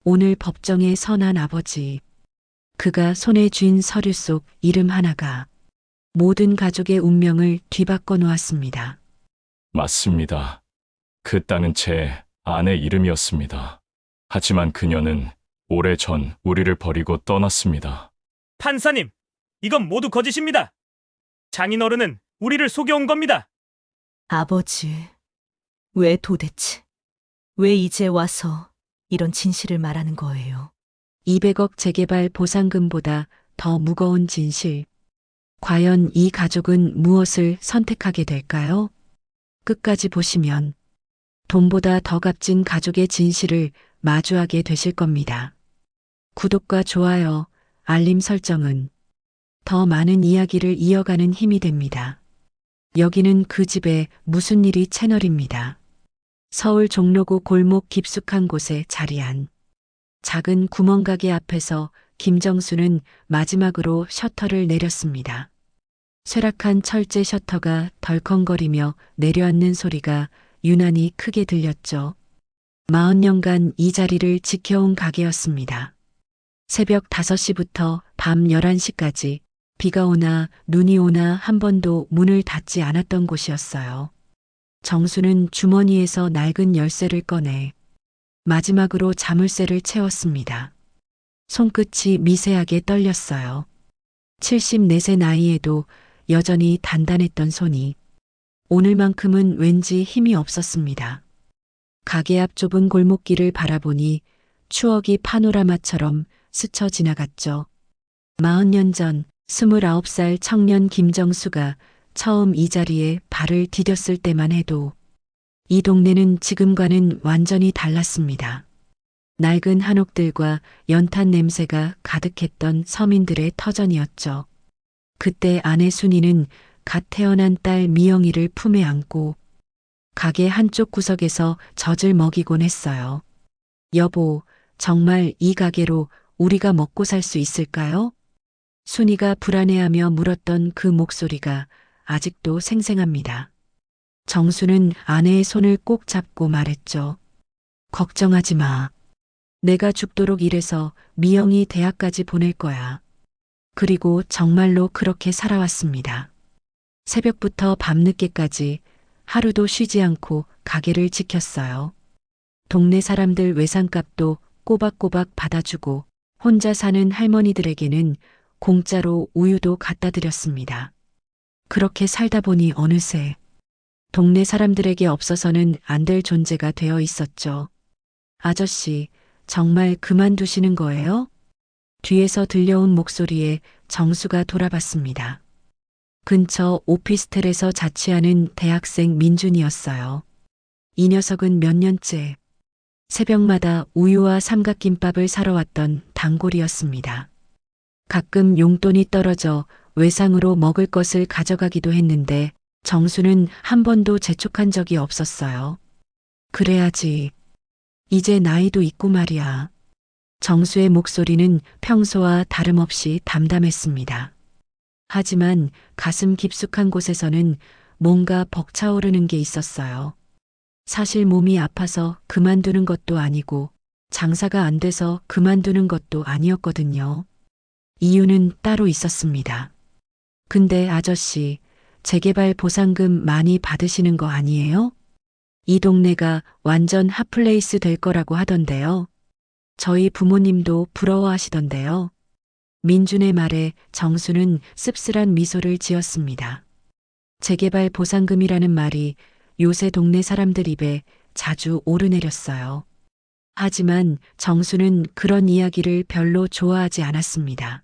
오늘 법정에 선한 아버지. 그가 손에 쥔 서류 속 이름 하나가 모든 가족의 운명을 뒤바꿔 놓았습니다. 맞습니다. 그 땅은 제 아내 이름이었습니다. 하지만 그녀는 오래전 우리를 버리고 떠났습니다. 판사님, 이건 모두 거짓입니다. 장인어른은 우리를 속여온 겁니다. 아버지, 왜 도대체, 왜 이제 와서 이런 진실을 말하는 거예요? 200억 재개발 보상금보다 더 무거운 진실. 과연 이 가족은 무엇을 선택하게 될까요? 끝까지 보시면 돈보다 더 값진 가족의 진실을 마주하게 되실 겁니다. 구독과 좋아요, 알림 설정은 더 많은 이야기를 이어가는 힘이 됩니다. 여기는 그 집에 무슨 일이 채널입니다. 서울 종로구 골목 깊숙한 곳에 자리한 작은 구멍가게 앞에서 김정수는 마지막으로 셔터를 내렸습니다. 쇠락한 철제 셔터가 덜컹거리며 내려앉는 소리가 유난히 크게 들렸죠. 40년간 이 자리를 지켜온 가게였습니다. 새벽 5시부터 밤 11시까지 비가 오나 눈이 오나 한 번도 문을 닫지 않았던 곳이었어요. 정수는 주머니에서 낡은 열쇠를 꺼내 마지막으로 자물쇠를 채웠습니다. 손끝이 미세하게 떨렸어요. 74세 나이에도 여전히 단단했던 손이 오늘만큼은 왠지 힘이 없었습니다. 가게 앞 좁은 골목길을 바라보니 추억이 파노라마처럼 스쳐 지나갔죠. 40년 전 29살 청년 김정수가 처음 이 자리에 발을 디뎠을 때만 해도 이 동네는 지금과는 완전히 달랐습니다. 낡은 한옥들과 연탄 냄새가 가득했던 서민들의 터전이었죠. 그때 아내 순이는 갓 태어난 딸 미영이를 품에 안고 가게 한쪽 구석에서 젖을 먹이곤 했어요. 여보, 정말 이 가게로 우리가 먹고 살 수 있을까요? 순이가 불안해하며 물었던 그 목소리가 아직도 생생합니다. 정수는 아내의 손을 꼭 잡고 말했죠. 걱정하지 마. 내가 죽도록 일해서 미영이 대학까지 보낼 거야. 그리고 정말로 그렇게 살아왔습니다. 새벽부터 밤늦게까지 하루도 쉬지 않고 가게를 지켰어요. 동네 사람들 외상값도 꼬박꼬박 받아주고 혼자 사는 할머니들에게는 공짜로 우유도 갖다 드렸습니다. 그렇게 살다 보니 어느새 동네 사람들에게 없어서는 안 될 존재가 되어 있었죠. 아저씨, 정말 그만두시는 거예요? 뒤에서 들려온 목소리에 정수가 돌아봤습니다. 근처 오피스텔에서 자취하는 대학생 민준이었어요. 이 녀석은 몇 년째 새벽마다 우유와 삼각김밥을 사러 왔던 단골이었습니다. 가끔 용돈이 떨어져 외상으로 먹을 것을 가져가기도 했는데 정수는 한 번도 재촉한 적이 없었어요. 그래야지. 이제 나이도 있고 말이야. 정수의 목소리는 평소와 다름없이 담담했습니다. 하지만 가슴 깊숙한 곳에서는 뭔가 벅차오르는 게 있었어요. 사실 몸이 아파서 그만두는 것도 아니고 장사가 안 돼서 그만두는 것도 아니었거든요. 이유는 따로 있었습니다. 근데 아저씨, 재개발 보상금 많이 받으시는 거 아니에요? 이 동네가 완전 핫플레이스 될 거라고 하던데요. 저희 부모님도 부러워하시던데요. 민준의 말에 정수는 씁쓸한 미소를 지었습니다. 재개발 보상금이라는 말이 요새 동네 사람들 입에 자주 오르내렸어요. 하지만 정수는 그런 이야기를 별로 좋아하지 않았습니다.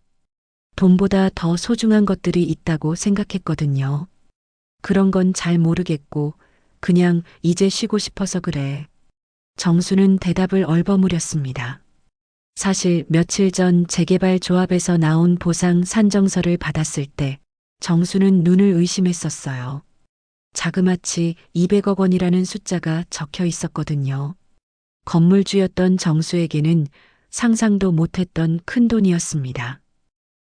돈보다 더 소중한 것들이 있다고 생각했거든요. 그런 건 잘 모르겠고 그냥 이제 쉬고 싶어서 그래. 정수는 대답을 얼버무렸습니다. 사실 며칠 전 재개발 조합에서 나온 보상 산정서를 받았을 때 정수는 눈을 의심했었어요. 자그마치 200억 원이라는 숫자가 적혀 있었거든요. 건물주였던 정수에게는 상상도 못했던 큰 돈이었습니다.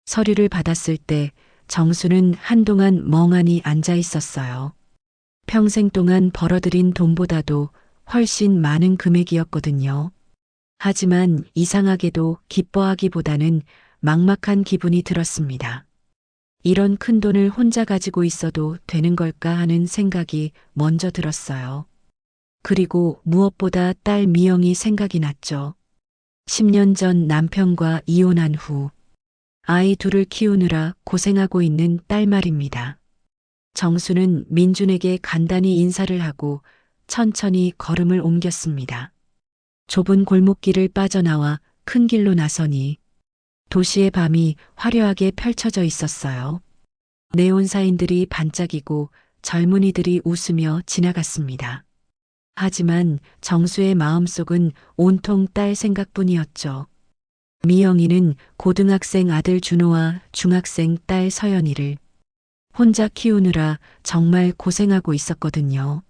서류를 받았을 때 정수는 한동안 멍하니 앉아 있었어요. 평생 동안 벌어들인 돈보다도 훨씬 많은 금액이었거든요. 하지만 이상하게도 기뻐하기보다는 막막한 기분이 들었습니다. 이런 큰 돈을 혼자 가지고 있어도 되는 걸까 하는 생각이 먼저 들었어요. 그리고 무엇보다 딸 미영이 생각이 났죠. 10년 전 남편과 이혼한 후 아이 둘을 키우느라 고생하고 있는 딸 말입니다. 정수는 민준에게 간단히 인사를 하고 천천히 걸음을 옮겼습니다. 좁은 골목길을 빠져나와 큰 길로 나서니 도시의 밤이 화려하게 펼쳐져 있었어요. 네온사인들이 반짝이고 젊은이들이 웃으며 지나갔습니다. 하지만 정수의 마음속은 온통 딸 생각뿐이었죠. 미영이는 고등학생 아들 준호와 중학생 딸 서연이를 혼자 키우느라 정말 고생하고 있었거든요.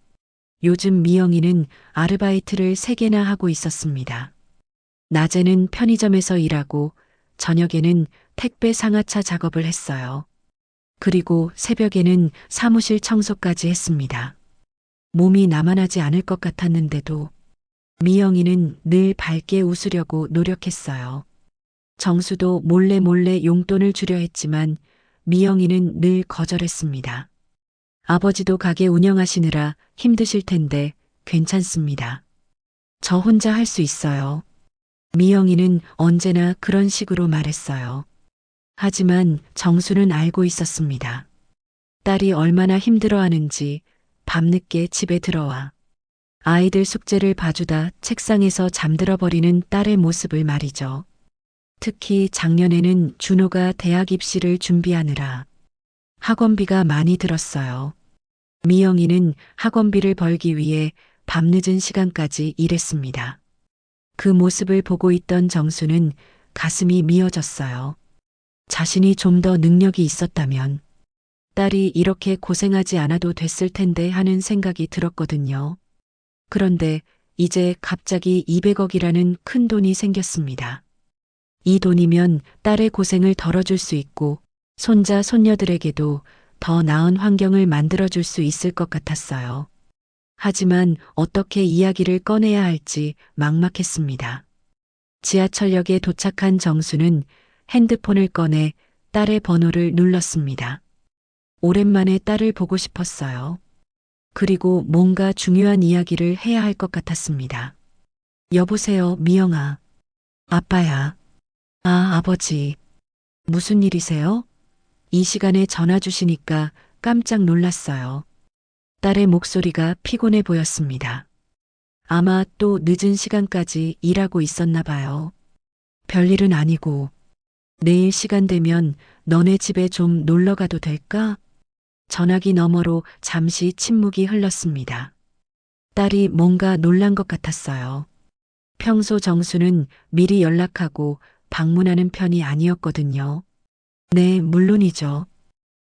요즘 미영이는 아르바이트를 3개나 하고 있었습니다. 낮에는 편의점에서 일하고 저녁에는 택배 상하차 작업을 했어요. 그리고 새벽에는 사무실 청소까지 했습니다. 몸이 나만하지 않을 것 같았는데도 미영이는 늘 밝게 웃으려고 노력했어요. 정수도 몰래 용돈을 주려 했지만 미영이는 늘 거절했습니다. 아버지도 가게 운영하시느라 힘드실 텐데 괜찮습니다. 저 혼자 할 수 있어요. 미영이는 언제나 그런 식으로 말했어요. 하지만 정수는 알고 있었습니다. 딸이 얼마나 힘들어하는지 밤늦게 집에 들어와 아이들 숙제를 봐주다 책상에서 잠들어 버리는 딸의 모습을 말이죠. 특히 작년에는 준호가 대학 입시를 준비하느라 학원비가 많이 들었어요. 미영이는 학원비를 벌기 위해 밤늦은 시간까지 일했습니다. 그 모습을 보고 있던 정수는 가슴이 미어졌어요. 자신이 좀 더 능력이 있었다면 딸이 이렇게 고생하지 않아도 됐을 텐데 하는 생각이 들었거든요. 그런데 이제 갑자기 200억이라는 큰 돈이 생겼습니다. 이 돈이면 딸의 고생을 덜어줄 수 있고 손자, 손녀들에게도 더 나은 환경을 만들어줄 수 있을 것 같았어요. 하지만 어떻게 이야기를 꺼내야 할지 막막했습니다. 지하철역에 도착한 정수는 핸드폰을 꺼내 딸의 번호를 눌렀습니다. 오랜만에 딸을 보고 싶었어요. 그리고 뭔가 중요한 이야기를 해야 할 것 같았습니다. 여보세요, 미영아. 아빠야. 아, 아버지. 무슨 일이세요? 이 시간에 전화 주시니까 깜짝 놀랐어요. 딸의 목소리가 피곤해 보였습니다. 아마 또 늦은 시간까지 일하고 있었나 봐요. 별일은 아니고 내일 시간 되면 너네 집에 좀 놀러 가도 될까? 전화기 너머로 잠시 침묵이 흘렀습니다. 딸이 뭔가 놀란 것 같았어요. 평소 정수는 미리 연락하고 방문하는 편이 아니었거든요. 네, 물론이죠.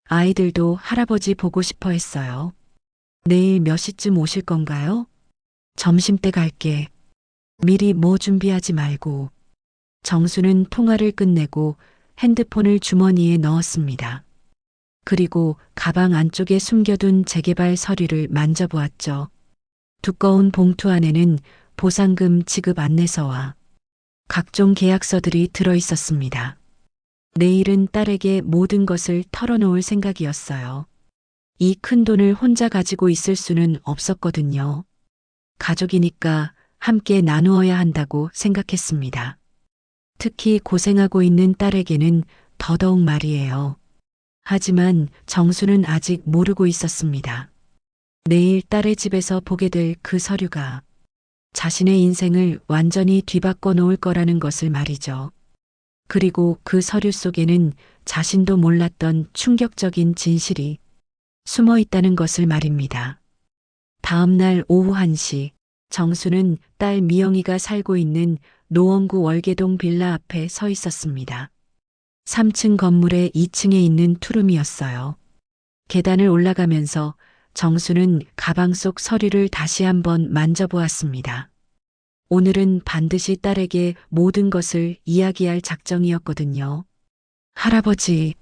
아이들도 할아버지 보고 싶어 했어요. 내일 몇 시쯤 오실 건가요? 점심때 갈게. 미리 뭐 준비하지 말고. 정수는 통화를 끝내고 핸드폰을 주머니에 넣었습니다. 그리고 가방 안쪽에 숨겨둔 재개발 서류를 만져보았죠. 두꺼운 봉투 안에는 보상금 지급 안내서와 각종 계약서들이 들어 있었습니다. 내일은 딸에게 모든 것을 털어놓을 생각이었어요. 이 큰 돈을 혼자 가지고 있을 수는 없었거든요. 가족이니까 함께 나누어야 한다고 생각했습니다. 특히 고생하고 있는 딸에게는 더더욱 말이에요. 하지만 정수는 아직 모르고 있었습니다. 내일 딸의 집에서 보게 될 그 서류가 자신의 인생을 완전히 뒤바꿔 놓을 거라는 것을 말이죠. 그리고 그 서류 속에는 자신도 몰랐던 충격적인 진실이 숨어 있다는 것을 말입니다. 다음 날 오후 1시, 정수는 딸 미영이가 살고 있는 노원구 월계동 빌라 앞에 서 있었습니다. 3층 건물의 2층에 있는 투룸이었어요. 계단을 올라가면서 정수는 가방 속 서류를 다시 한번 만져보았습니다. 오늘은 반드시 딸에게 모든 것을 이야기할 작정이었거든요. 할아버지,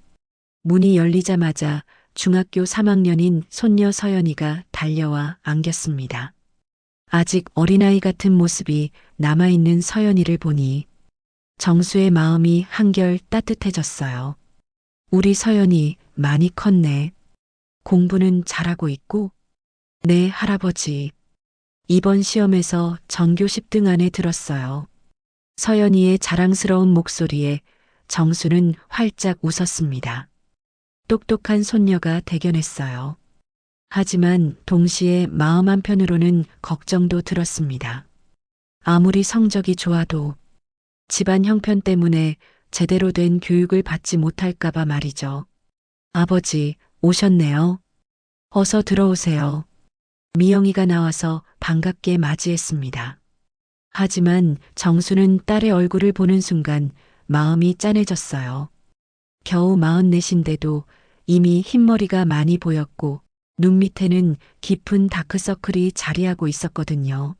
문이 열리자마자 중학교 3학년인 손녀 서연이가 달려와 안겼습니다. 아직 어린아이 같은 모습이 남아있는 서연이를 보니 정수의 마음이 한결 따뜻해졌어요. 우리 서연이 많이 컸네. 공부는 잘하고 있고. 네, 할아버지. 이번 시험에서 전교 10등 안에 들었어요. 서연이의 자랑스러운 목소리에 정수는 활짝 웃었습니다. 똑똑한 손녀가 대견했어요. 하지만 동시에 마음 한편으로는 걱정도 들었습니다. 아무리 성적이 좋아도 집안 형편 때문에 제대로 된 교육을 받지 못할까봐 말이죠. 아버지, 오셨네요. 어서 들어오세요. 미영이가 나와서 반갑게 맞이했습니다. 하지만 정수는 딸의 얼굴을 보는 순간 마음이 짠해졌어요. 겨우 44인데도 이미 흰머리가 많이 보였고 눈 밑에는 깊은 다크서클이 자리하고 있었거든요.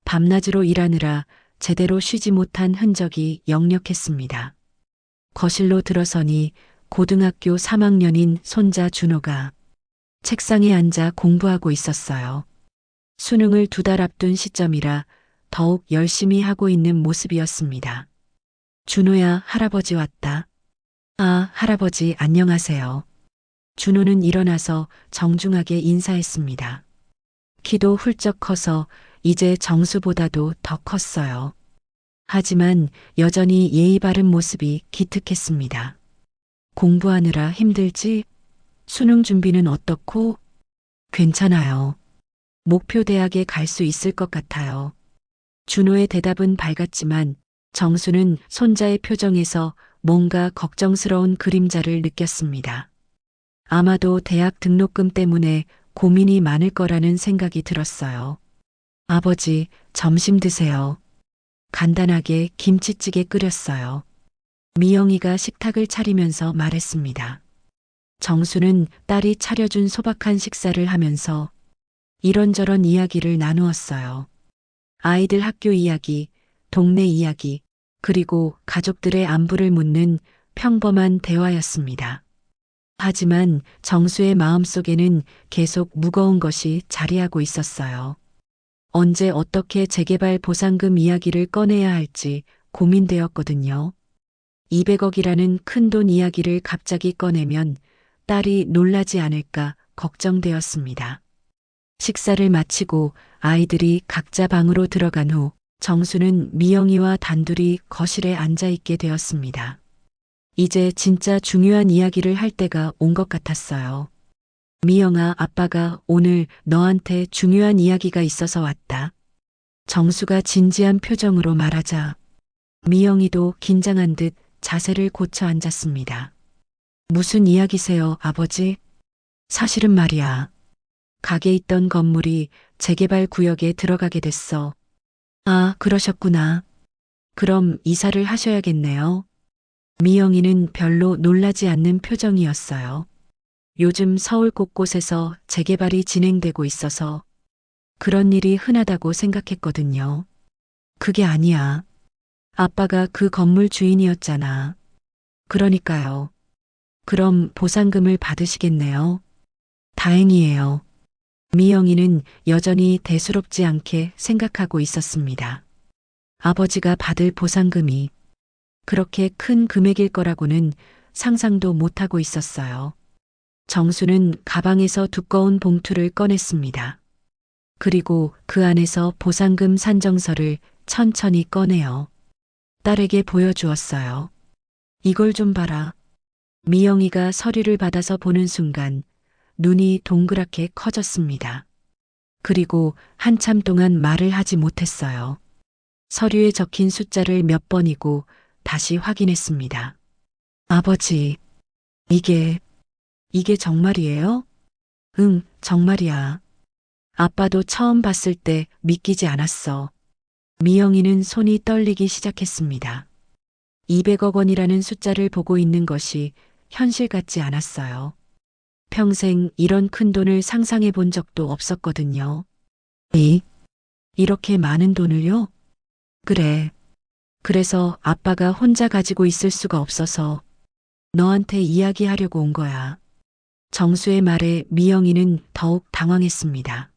밤낮으로 일하느라 제대로 쉬지 못한 흔적이 역력했습니다. 거실로 들어서니 고등학교 3학년인 손자 준호가 책상에 앉아 공부하고 있었어요. 수능을 2달 앞둔 시점이라 더욱 열심히 하고 있는 모습이었습니다. 준호야, 할아버지 왔다. 아, 할아버지 안녕하세요. 준호는 일어나서 정중하게 인사했습니다. 키도 훌쩍 커서 이제 정수보다도 더 컸어요. 하지만 여전히 예의 바른 모습이 기특했습니다. 공부하느라 힘들지? 수능 준비는 어떻고? 괜찮아요. 목표 대학에 갈 수 있을 것 같아요. 준호의 대답은 밝았지만 정수는 손자의 표정에서 뭔가 걱정스러운 그림자를 느꼈습니다. 아마도 대학 등록금 때문에 고민이 많을 거라는 생각이 들었어요. 아버지, 점심 드세요. 간단하게 김치찌개 끓였어요. 미영이가 식탁을 차리면서 말했습니다. 정수는 딸이 차려준 소박한 식사를 하면서 이런저런 이야기를 나누었어요. 아이들 학교 이야기, 동네 이야기, 그리고 가족들의 안부를 묻는 평범한 대화였습니다. 하지만 정수의 마음속에는 계속 무거운 것이 자리하고 있었어요. 언제 어떻게 재개발 보상금 이야기를 꺼내야 할지 고민되었거든요. 200억이라는 큰돈 이야기를 갑자기 꺼내면 딸이 놀라지 않을까 걱정되었습니다. 식사를 마치고 아이들이 각자 방으로 들어간 후 정수는 미영이와 단둘이 거실에 앉아 있게 되었습니다. 이제 진짜 중요한 이야기를 할 때가 온 것 같았어요. 미영아, 아빠가 오늘 너한테 중요한 이야기가 있어서 왔다. 정수가 진지한 표정으로 말하자 미영이도 긴장한 듯 자세를 고쳐 앉았습니다. 무슨 이야기세요, 아버지? 사실은 말이야. 가게 있던 건물이 재개발 구역에 들어가게 됐어. 아, 그러셨구나. 그럼 이사를 하셔야겠네요. 미영이는 별로 놀라지 않는 표정이었어요. 요즘 서울 곳곳에서 재개발이 진행되고 있어서 그런 일이 흔하다고 생각했거든요. 그게 아니야. 아빠가 그 건물 주인이었잖아. 그러니까요. 그럼 보상금을 받으시겠네요. 다행이에요. 미영이는 여전히 대수롭지 않게 생각하고 있었습니다. 아버지가 받을 보상금이 그렇게 큰 금액일 거라고는 상상도 못하고 있었어요. 정수는 가방에서 두꺼운 봉투를 꺼냈습니다. 그리고 그 안에서 보상금 산정서를 천천히 꺼내어 딸에게 보여주었어요. 이걸 좀 봐라. 미영이가 서류를 받아서 보는 순간 눈이 동그랗게 커졌습니다. 그리고 한참 동안 말을 하지 못했어요. 서류에 적힌 숫자를 몇 번이고 다시 확인했습니다. 아버지, 이게 정말이에요? 응, 정말이야. 아빠도 처음 봤을 때 믿기지 않았어. 미영이는 손이 떨리기 시작했습니다. 200억 원이라는 숫자를 보고 있는 것이 현실 같지 않았어요. 평생 이런 큰 돈을 상상해 본 적도 없었거든요. 이렇게 많은 돈을요? 그래. 그래서 아빠가 혼자 가지고 있을 수가 없어서 너한테 이야기하려고 온 거야. 정수의 말에 미영이는 더욱 당황했습니다.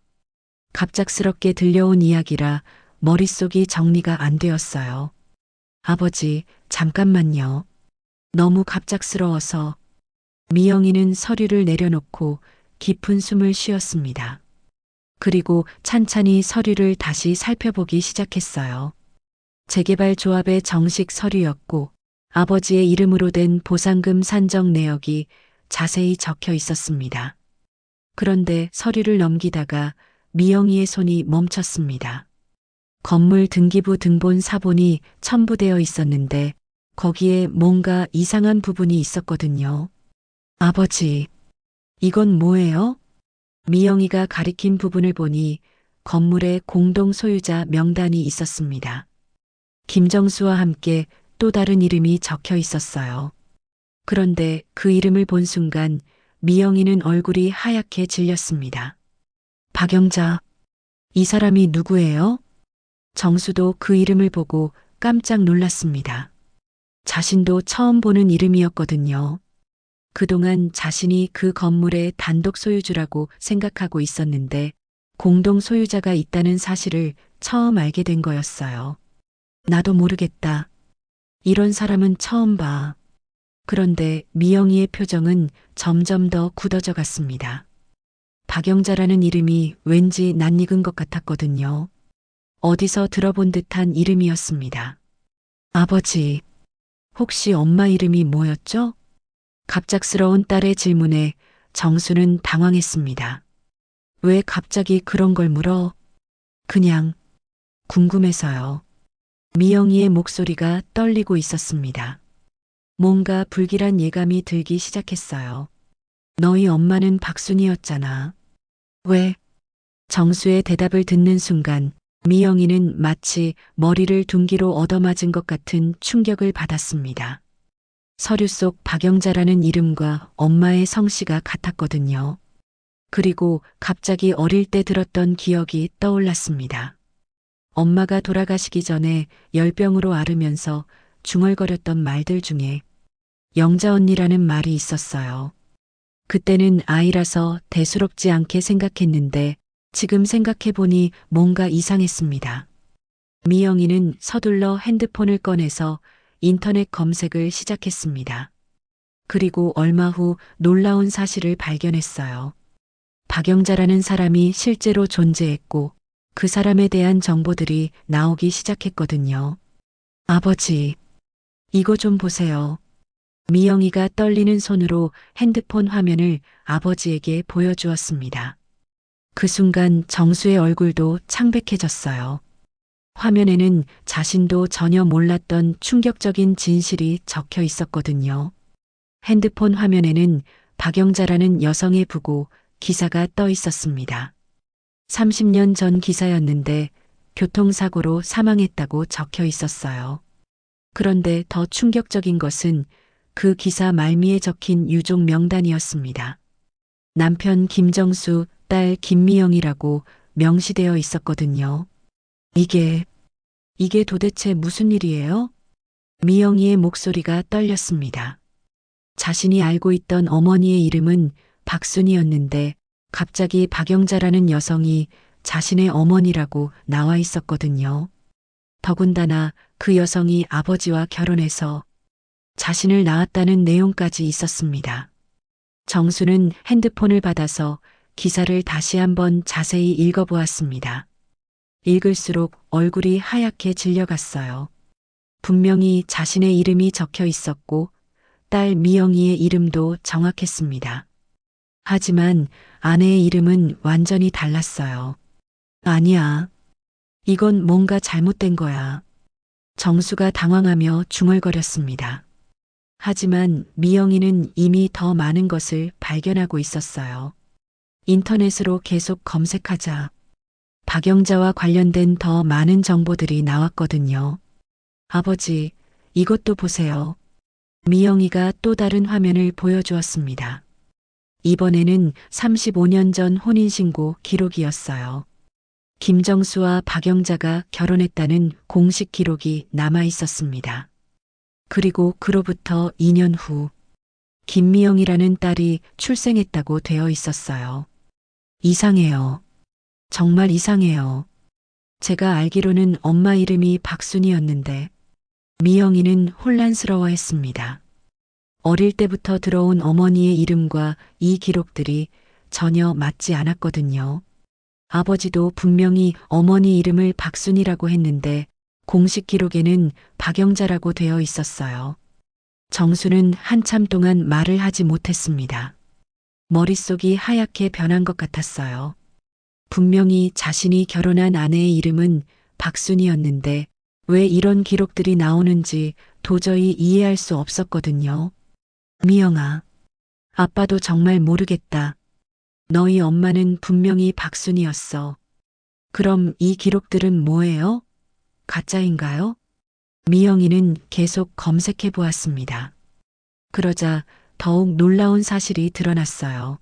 갑작스럽게 들려온 이야기라 머릿속이 정리가 안 되었어요. 아버지, 잠깐만요. 너무 갑작스러워서. 미영이는 서류를 내려놓고 깊은 숨을 쉬었습니다. 그리고 찬찬히 서류를 다시 살펴보기 시작했어요. 재개발 조합의 정식 서류였고 아버지의 이름으로 된 보상금 산정 내역이 자세히 적혀 있었습니다. 그런데 서류를 넘기다가 미영이의 손이 멈췄습니다. 건물 등기부 등본 사본이 첨부되어 있었는데 거기에 뭔가 이상한 부분이 있었거든요. 아버지, 이건 뭐예요? 미영이가 가리킨 부분을 보니 건물의 공동 소유자 명단이 있었습니다. 김정수와 함께 또 다른 이름이 적혀 있었어요. 그런데 그 이름을 본 순간 미영이는 얼굴이 하얗게 질렸습니다. 박영자, 이 사람이 누구예요? 정수도 그 이름을 보고 깜짝 놀랐습니다. 자신도 처음 보는 이름이었거든요. 그동안 자신이 그 건물의 단독 소유주라고 생각하고 있었는데 공동 소유자가 있다는 사실을 처음 알게 된 거였어요. 나도 모르겠다. 이런 사람은 처음 봐. 그런데 미영이의 표정은 점점 더 굳어져 갔습니다. 박영자라는 이름이 왠지 낯익은 것 같았거든요. 어디서 들어본 듯한 이름이었습니다. 아버지, 혹시 엄마 이름이 뭐였죠? 갑작스러운 딸의 질문에 정수는 당황했습니다. 왜 갑자기 그런 걸 물어? 그냥 궁금해서요. 미영이의 목소리가 떨리고 있었습니다. 뭔가 불길한 예감이 들기 시작했어요. 너희 엄마는 박순이었잖아. 왜? 정수의 대답을 듣는 순간 미영이는 마치 머리를 둔기로 얻어맞은 것 같은 충격을 받았습니다. 서류 속 박영자라는 이름과 엄마의 성씨가 같았거든요. 그리고 갑자기 어릴 때 들었던 기억이 떠올랐습니다. 엄마가 돌아가시기 전에 열병으로 앓으면서 중얼거렸던 말들 중에 영자 언니라는 말이 있었어요. 그때는 아이라서 대수롭지 않게 생각했는데 지금 생각해보니 뭔가 이상했습니다. 미영이는 서둘러 핸드폰을 꺼내서 인터넷 검색을 시작했습니다. 그리고 얼마 후 놀라운 사실을 발견했어요. 박영자라는 사람이 실제로 존재했고 그 사람에 대한 정보들이 나오기 시작했거든요. 아버지, 이거 좀 보세요. 미영이가 떨리는 손으로 핸드폰 화면을 아버지에게 보여주었습니다. 그 순간 정수의 얼굴도 창백해졌어요. 화면에는 자신도 전혀 몰랐던 충격적인 진실이 적혀 있었거든요. 핸드폰 화면에는 박영자라는 여성의 부고 기사가 떠 있었습니다. 30년 전 기사였는데 교통사고로 사망했다고 적혀 있었어요. 그런데 더 충격적인 것은 그 기사 말미에 적힌 유족 명단이었습니다. 남편 김정수, 딸 김미영이라고 명시되어 있었거든요. 이게 도대체 무슨 일이에요? 미영이의 목소리가 떨렸습니다. 자신이 알고 있던 어머니의 이름은 박순이었는데 갑자기 박영자라는 여성이 자신의 어머니라고 나와 있었거든요. 더군다나 그 여성이 아버지와 결혼해서 자신을 낳았다는 내용까지 있었습니다. 정수는 핸드폰을 받아서 기사를 다시 한번 자세히 읽어보았습니다. 읽을수록 얼굴이 하얗게 질려갔어요. 분명히 자신의 이름이 적혀 있었고 딸 미영이의 이름도 정확했습니다. 하지만 아내의 이름은 완전히 달랐어요. 아니야. 이건 뭔가 잘못된 거야. 정수가 당황하며 중얼거렸습니다. 하지만 미영이는 이미 더 많은 것을 발견하고 있었어요. 인터넷으로 계속 검색하자 박영자와 관련된 더 많은 정보들이 나왔거든요. 아버지, 이것도 보세요. 미영이가 또 다른 화면을 보여주었습니다. 이번에는 35년 전 혼인신고 기록이었어요. 김정수와 박영자가 결혼했다는 공식 기록이 남아 있었습니다. 그리고 그로부터 2년 후 김미영이라는 딸이 출생했다고 되어 있었어요. 이상해요. 정말 이상해요. 제가 알기로는 엄마 이름이 박순이었는데 미영이는 혼란스러워했습니다. 어릴 때부터 들어온 어머니의 이름과 이 기록들이 전혀 맞지 않았거든요. 아버지도 분명히 어머니 이름을 박순이라고 했는데 공식 기록에는 박영자라고 되어 있었어요. 정수는 한참 동안 말을 하지 못했습니다. 머릿속이 하얗게 변한 것 같았어요. 분명히 자신이 결혼한 아내의 이름은 박순이었는데 왜 이런 기록들이 나오는지 도저히 이해할 수 없었거든요. 미영아, 아빠도 정말 모르겠다. 너희 엄마는 분명히 박순이었어. 그럼 이 기록들은 뭐예요? 가짜인가요? 미영이는 계속 검색해 보았습니다. 그러자 더욱 놀라운 사실이 드러났어요.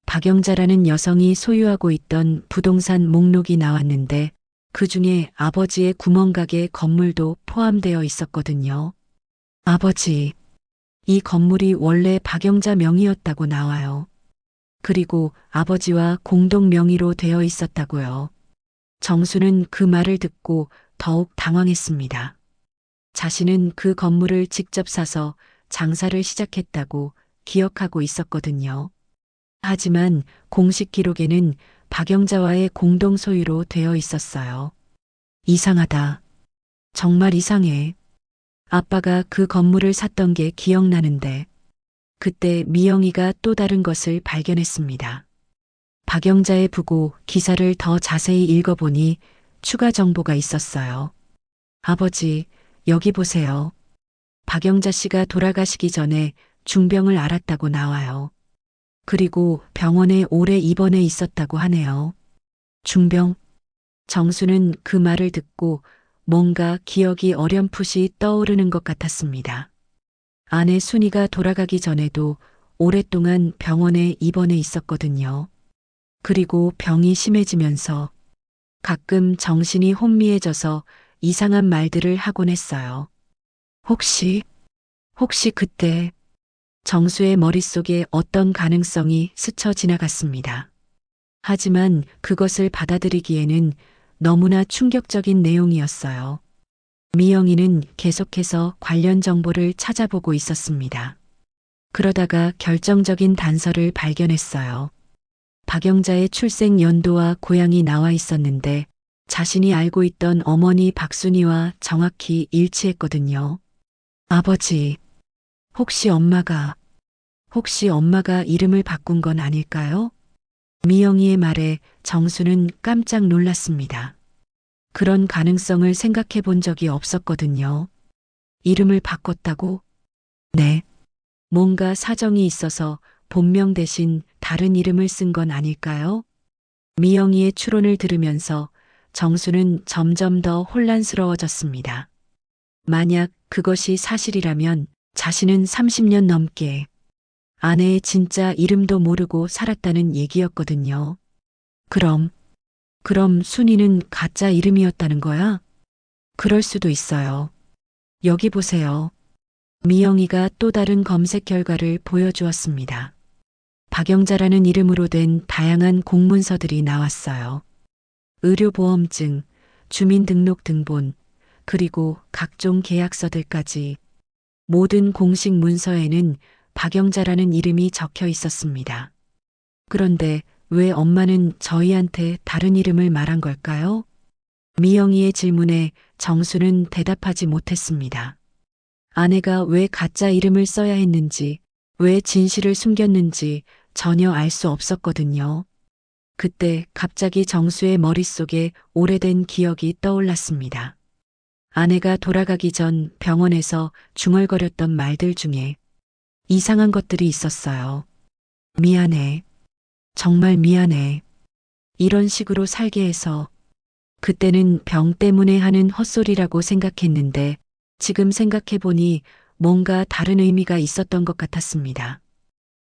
박영자라는 여성이 소유하고 있던 부동산 목록이 나왔는데 그 중에 아버지의 구멍가게 건물도 포함되어 있었거든요. 아버지, 이 건물이 원래 박영자 명의였다고 나와요. 그리고 아버지와 공동 명의로 되어 있었다고요. 정수는 그 말을 듣고 더욱 당황했습니다. 자신은 그 건물을 직접 사서 장사를 시작했다고 기억하고 있었거든요. 하지만 공식 기록에는 박영자와의 공동 소유로 되어 있었어요. 이상하다. 정말 이상해. 아빠가 그 건물을 샀던 게 기억나는데 그때 미영이가 또 다른 것을 발견했습니다. 박영자의 부고 기사를 더 자세히 읽어보니 추가 정보가 있었어요. 아버지, 여기 보세요. 박영자 씨가 돌아가시기 전에 중병을 앓았다고 나와요. 그리고 병원에 오래 입원해 있었다고 하네요. 중병? 정수는 그 말을 듣고 뭔가 기억이 어렴풋이 떠오르는 것 같았습니다. 아내 순이가 돌아가기 전에도 오랫동안 병원에 입원해 있었거든요. 그리고 병이 심해지면서 가끔 정신이 혼미해져서 이상한 말들을 하곤 했어요. 혹시 그때 정수의 머릿속에 어떤 가능성이 스쳐 지나갔습니다. 하지만 그것을 받아들이기에는 너무나 충격적인 내용이었어요. 미영이는 계속해서 관련 정보를 찾아보고 있었습니다. 그러다가 결정적인 단서를 발견했어요. 박영자의 출생 연도와 고향이 나와 있었는데 자신이 알고 있던 어머니 박순이와 정확히 일치했거든요. 아버지, 혹시 엄마가 이름을 바꾼 건 아닐까요? 미영이의 말에 정수는 깜짝 놀랐습니다. 그런 가능성을 생각해 본 적이 없었거든요. 이름을 바꿨다고? 네. 뭔가 사정이 있어서 본명 대신 다른 이름을 쓴 건 아닐까요? 미영이의 추론을 들으면서 정수는 점점 더 혼란스러워졌습니다. 만약 그것이 사실이라면 자신은 30년 넘게 아내의 진짜 이름도 모르고 살았다는 얘기였거든요. 그럼 순이는 가짜 이름이었다는 거야? 그럴 수도 있어요. 여기 보세요. 미영이가 또 다른 검색 결과를 보여주었습니다. 박영자라는 이름으로 된 다양한 공문서들이 나왔어요. 의료보험증, 주민등록등본, 그리고 각종 계약서들까지 모든 공식 문서에는 박영자라는 이름이 적혀 있었습니다. 그런데 왜 엄마는 저희한테 다른 이름을 말한 걸까요? 미영이의 질문에 정수는 대답하지 못했습니다. 아내가 왜 가짜 이름을 써야 했는지, 왜 진실을 숨겼는지 전혀 알 수 없었거든요. 그때 갑자기 정수의 머릿속에 오래된 기억이 떠올랐습니다. 아내가 돌아가기 전 병원에서 중얼거렸던 말들 중에 이상한 것들이 있었어요. 미안해. 정말 미안해. 이런 식으로 살게 해서 그때는 병 때문에 하는 헛소리라고 생각했는데 지금 생각해보니 뭔가 다른 의미가 있었던 것 같았습니다.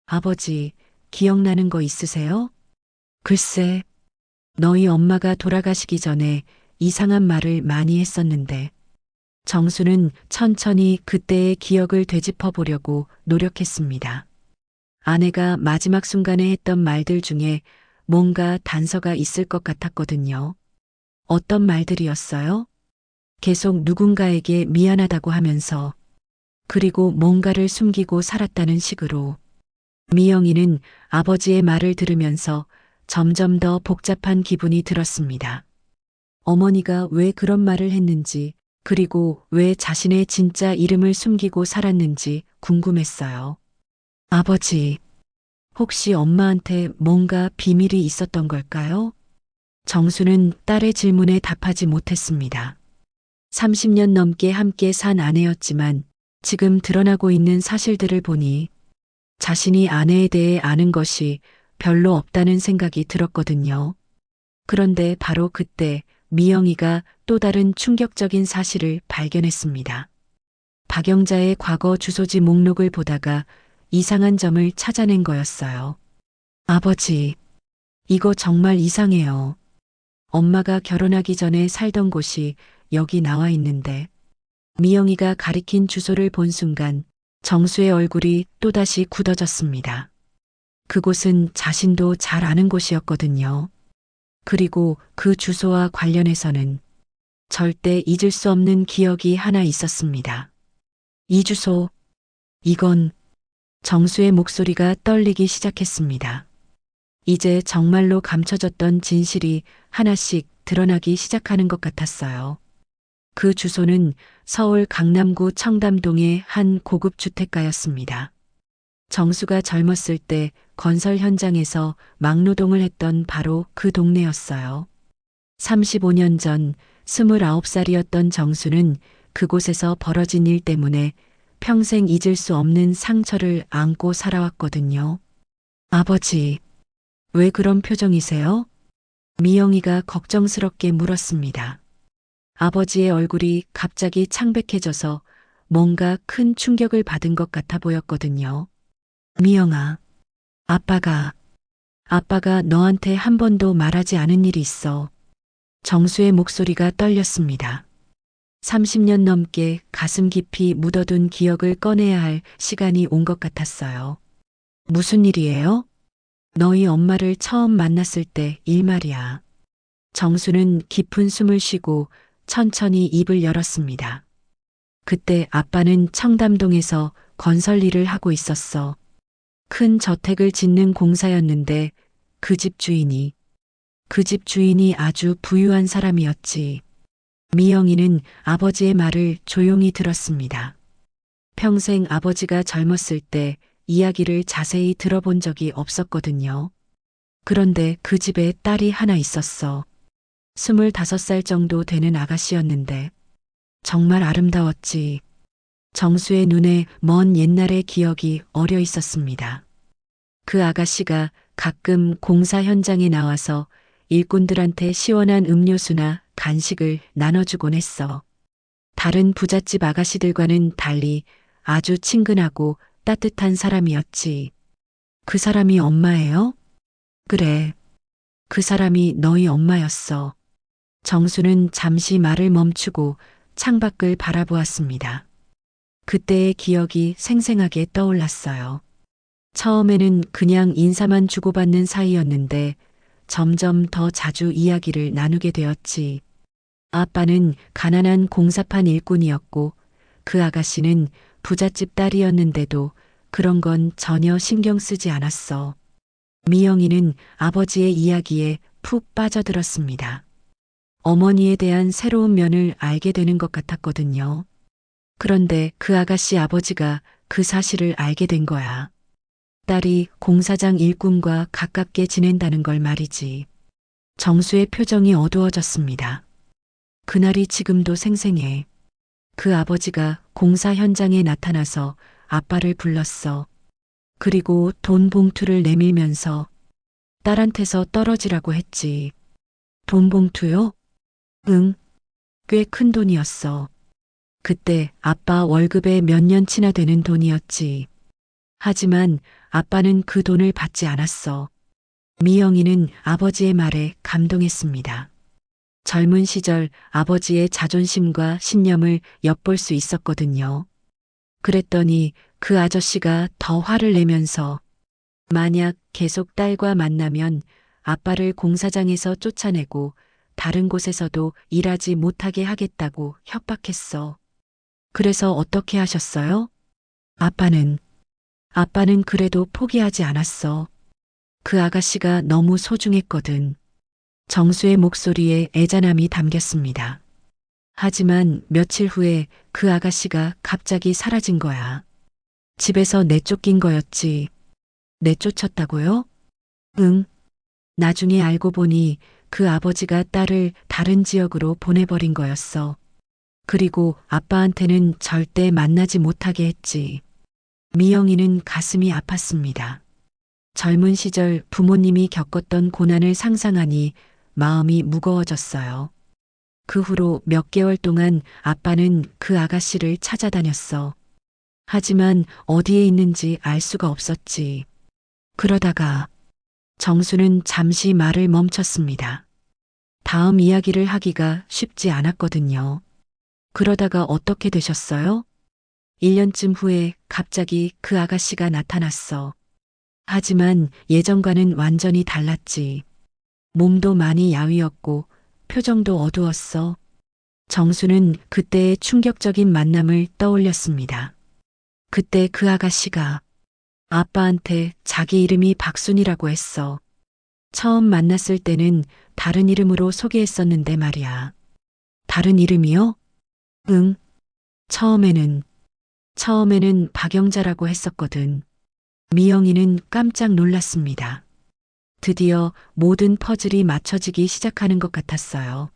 아버지, 기억나는 거 있으세요? 글쎄, 너희 엄마가 돌아가시기 전에 이상한 말을 많이 했었는데 정수는 천천히 그때의 기억을 되짚어 보려고 노력했습니다. 아내가 마지막 순간에 했던 말들 중에 뭔가 단서가 있을 것 같았거든요. 어떤 말들이었어요? 계속 누군가에게 미안하다고 하면서, 그리고 뭔가를 숨기고 살았다는 식으로. 미영이는 아버지의 말을 들으면서 점점 더 복잡한 기분이 들었습니다. 어머니가 왜 그런 말을 했는지, 그리고 왜 자신의 진짜 이름을 숨기고 살았는지 궁금했어요. 아버지, 혹시 엄마한테 뭔가 비밀이 있었던 걸까요? 정수는 딸의 질문에 답하지 못했습니다. 30년 넘게 함께 산 아내였지만 지금 드러나고 있는 사실들을 보니 자신이 아내에 대해 아는 것이 별로 없다는 생각이 들었거든요. 그런데 바로 그때 미영이가 또 다른 충격적인 사실을 발견했습니다. 박영자의 과거 주소지 목록을 보다가 이상한 점을 찾아낸 거였어요. 아버지, 이거 정말 이상해요. 엄마가 결혼하기 전에 살던 곳이 여기 나와 있는데, 미영이가 가리킨 주소를 본 순간 정수의 얼굴이 또다시 굳어졌습니다. 그곳은 자신도 잘 아는 곳이었거든요. 그리고 그 주소와 관련해서는 절대 잊을 수 없는 기억이 하나 있었습니다. 이 주소, 이건 정수의 목소리가 떨리기 시작했습니다. 이제 정말로 감춰졌던 진실이 하나씩 드러나기 시작하는 것 같았어요. 그 주소는 서울 강남구 청담동의 한 고급 주택가였습니다. 정수가 젊었을 때 건설 현장에서 막노동을 했던 바로 그 동네였어요. 35년 전 29살이었던 정수는 그곳에서 벌어진 일 때문에 평생 잊을 수 없는 상처를 안고 살아왔거든요. 아버지, 왜 그런 표정이세요? 미영이가 걱정스럽게 물었습니다. 아버지의 얼굴이 갑자기 창백해져서 뭔가 큰 충격을 받은 것 같아 보였거든요. 미영아, 아빠가 너한테 한 번도 말하지 않은 일이 있어. 정수의 목소리가 떨렸습니다. 30년 넘게 가슴 깊이 묻어둔 기억을 꺼내야 할 시간이 온 것 같았어요. 무슨 일이에요? 너희 엄마를 처음 만났을 때 일 말이야. 정수는 깊은 숨을 쉬고 천천히 입을 열었습니다. 그때 아빠는 청담동에서 건설 일을 하고 있었어. 큰 저택을 짓는 공사였는데 그 집 주인이 아주 부유한 사람이었지. 미영이는 아버지의 말을 조용히 들었습니다. 평생 아버지가 젊었을 때 이야기를 자세히 들어본 적이 없었거든요. 그런데 그 집에 딸이 하나 있었어. 25살 정도 되는 아가씨였는데 정말 아름다웠지. 정수의 눈에 먼 옛날의 기억이 어려 있었습니다. 그 아가씨가 가끔 공사 현장에 나와서 일꾼들한테 시원한 음료수나 간식을 나눠주곤 했어. 다른 부잣집 아가씨들과는 달리 아주 친근하고 따뜻한 사람이었지. 그 사람이 엄마예요? 그래. 그 사람이 너희 엄마였어. 정수는 잠시 말을 멈추고 창밖을 바라보았습니다. 그때의 기억이 생생하게 떠올랐어요. 처음에는 그냥 인사만 주고받는 사이였는데 점점 더 자주 이야기를 나누게 되었지. 아빠는 가난한 공사판 일꾼이었고 그 아가씨는 부잣집 딸이었는데도 그런 건 전혀 신경 쓰지 않았어. 미영이는 아버지의 이야기에 푹 빠져들었습니다. 어머니에 대한 새로운 면을 알게 되는 것 같았거든요. 그런데 그 아가씨 아버지가 그 사실을 알게 된 거야. 딸이 공사장 일꾼과 가깝게 지낸다는 걸 말이지. 정수의 표정이 어두워졌습니다. 그날이 지금도 생생해. 그 아버지가 공사 현장에 나타나서 아빠를 불렀어. 그리고 돈 봉투를 내밀면서 딸한테서 떨어지라고 했지. 돈 봉투요? 응, 꽤 큰 돈이었어. 그때 아빠 월급에 몇 년치나 되는 돈이었지. 하지만 아빠는 그 돈을 받지 않았어. 미영이는 아버지의 말에 감동했습니다. 젊은 시절 아버지의 자존심과 신념을 엿볼 수 있었거든요. 그랬더니 그 아저씨가 더 화를 내면서 만약 계속 딸과 만나면 아빠를 공사장에서 쫓아내고 다른 곳에서도 일하지 못하게 하겠다고 협박했어. 그래서 어떻게 하셨어요? 아빠는 그래도 포기하지 않았어. 그 아가씨가 너무 소중했거든. 정수의 목소리에 애잔함이 담겼습니다. 하지만 며칠 후에 그 아가씨가 갑자기 사라진 거야. 집에서 내쫓긴 거였지. 내쫓았다고요? 응. 나중에 알고 보니 그 아버지가 딸을 다른 지역으로 보내버린 거였어. 그리고 아빠한테는 절대 만나지 못하게 했지. 미영이는 가슴이 아팠습니다. 젊은 시절 부모님이 겪었던 고난을 상상하니 마음이 무거워졌어요. 그 후로 몇 개월 동안 아빠는 그 아가씨를 찾아다녔어. 하지만 어디에 있는지 알 수가 없었지. 그러다가 정수는 잠시 말을 멈췄습니다. 다음 이야기를 하기가 쉽지 않았거든요. 그러다가 어떻게 되셨어요? 1년쯤 후에 갑자기 그 아가씨가 나타났어. 하지만 예전과는 완전히 달랐지. 몸도 많이 야위었고 표정도 어두웠어. 정수는 그때의 충격적인 만남을 떠올렸습니다. 그때 그 아가씨가 아빠한테 자기 이름이 박순이라고 했어. 처음 만났을 때는 다른 이름으로 소개했었는데 말이야. 다른 이름이요? 응. 처음에는 박영자라고 했었거든. 미영이는 깜짝 놀랐습니다. 드디어 모든 퍼즐이 맞춰지기 시작하는 것 같았어요.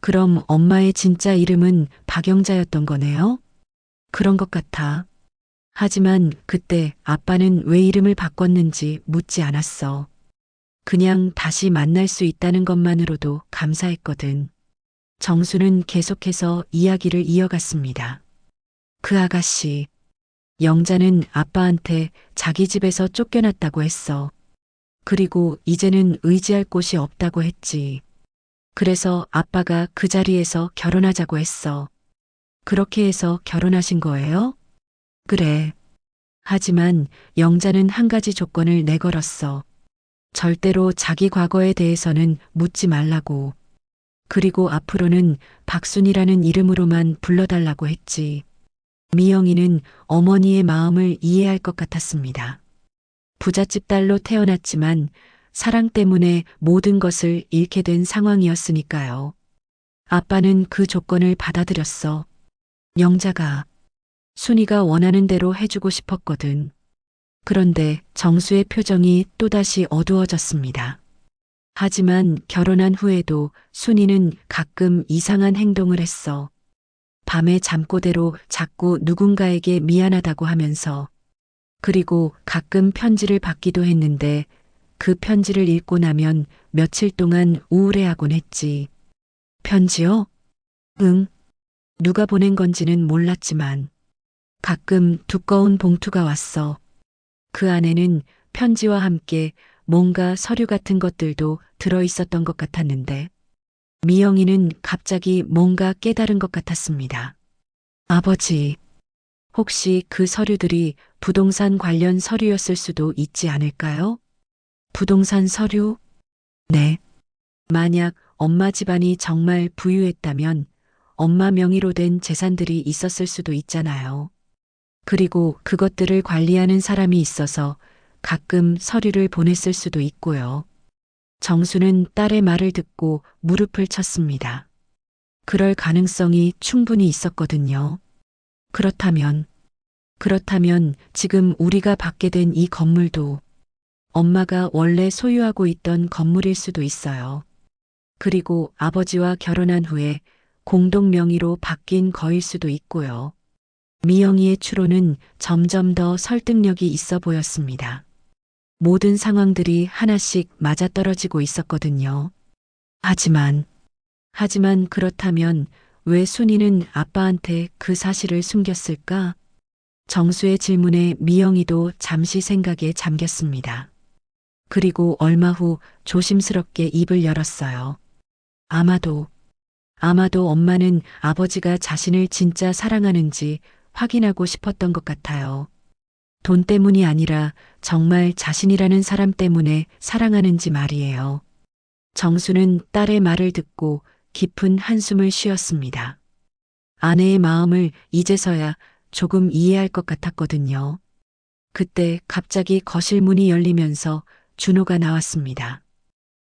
그럼 엄마의 진짜 이름은 박영자였던 거네요? 그런 것 같아. 하지만 그때 아빠는 왜 이름을 바꿨는지 묻지 않았어. 그냥 다시 만날 수 있다는 것만으로도 감사했거든. 정수는 계속해서 이야기를 이어갔습니다. 그 아가씨, 영자는 아빠한테 자기 집에서 쫓겨났다고 했어. 그리고 이제는 의지할 곳이 없다고 했지. 그래서 아빠가 그 자리에서 결혼하자고 했어. 그렇게 해서 결혼하신 거예요? 그래. 하지만 영자는 한 가지 조건을 내걸었어. 절대로 자기 과거에 대해서는 묻지 말라고. 그리고 앞으로는 박순이라는 이름으로만 불러달라고 했지. 미영이는 어머니의 마음을 이해할 것 같았습니다. 부잣집 딸로 태어났지만 사랑 때문에 모든 것을 잃게 된 상황이었으니까요. 아빠는 그 조건을 받아들였어. 영자가, 순이가 원하는 대로 해주고 싶었거든. 그런데 정수의 표정이 또다시 어두워졌습니다. 하지만 결혼한 후에도 순이는 가끔 이상한 행동을 했어. 밤에 잠꼬대로 자꾸 누군가에게 미안하다고 하면서, 그리고 가끔 편지를 받기도 했는데 그 편지를 읽고 나면 며칠 동안 우울해하곤 했지. 편지요? 응. 누가 보낸 건지는 몰랐지만 가끔 두꺼운 봉투가 왔어. 그 안에는 편지와 함께 뭔가 서류 같은 것들도 들어 있었던 것 같았는데 미영이는 갑자기 뭔가 깨달은 것 같았습니다. 아버지, 혹시 그 서류들이 부동산 관련 서류였을 수도 있지 않을까요? 부동산 서류? 네. 만약 엄마 집안이 정말 부유했다면 엄마 명의로 된 재산들이 있었을 수도 있잖아요. 그리고 그것들을 관리하는 사람이 있어서 가끔 서류를 보냈을 수도 있고요. 정수는 딸의 말을 듣고 무릎을 쳤습니다. 그럴 가능성이 충분히 있었거든요. 그렇다면 지금 우리가 받게 된 이 건물도 엄마가 원래 소유하고 있던 건물일 수도 있어요. 그리고 아버지와 결혼한 후에 공동 명의로 바뀐 거일 수도 있고요. 미영이의 추론은 점점 더 설득력이 있어 보였습니다. 모든 상황들이 하나씩 맞아떨어지고 있었거든요. 하지만 그렇다면 왜 순이는 아빠한테 그 사실을 숨겼을까? 정수의 질문에 미영이도 잠시 생각에 잠겼습니다. 그리고 얼마 후 조심스럽게 입을 열었어요. 아마도 엄마는 아버지가 자신을 진짜 사랑하는지 확인하고 싶었던 것 같아요. 돈 때문이 아니라 정말 자신이라는 사람 때문에 사랑하는지 말이에요. 정수는 딸의 말을 듣고 깊은 한숨을 쉬었습니다. 아내의 마음을 이제서야 조금 이해할 것 같았거든요. 그때 갑자기 거실 문이 열리면서 준호가 나왔습니다.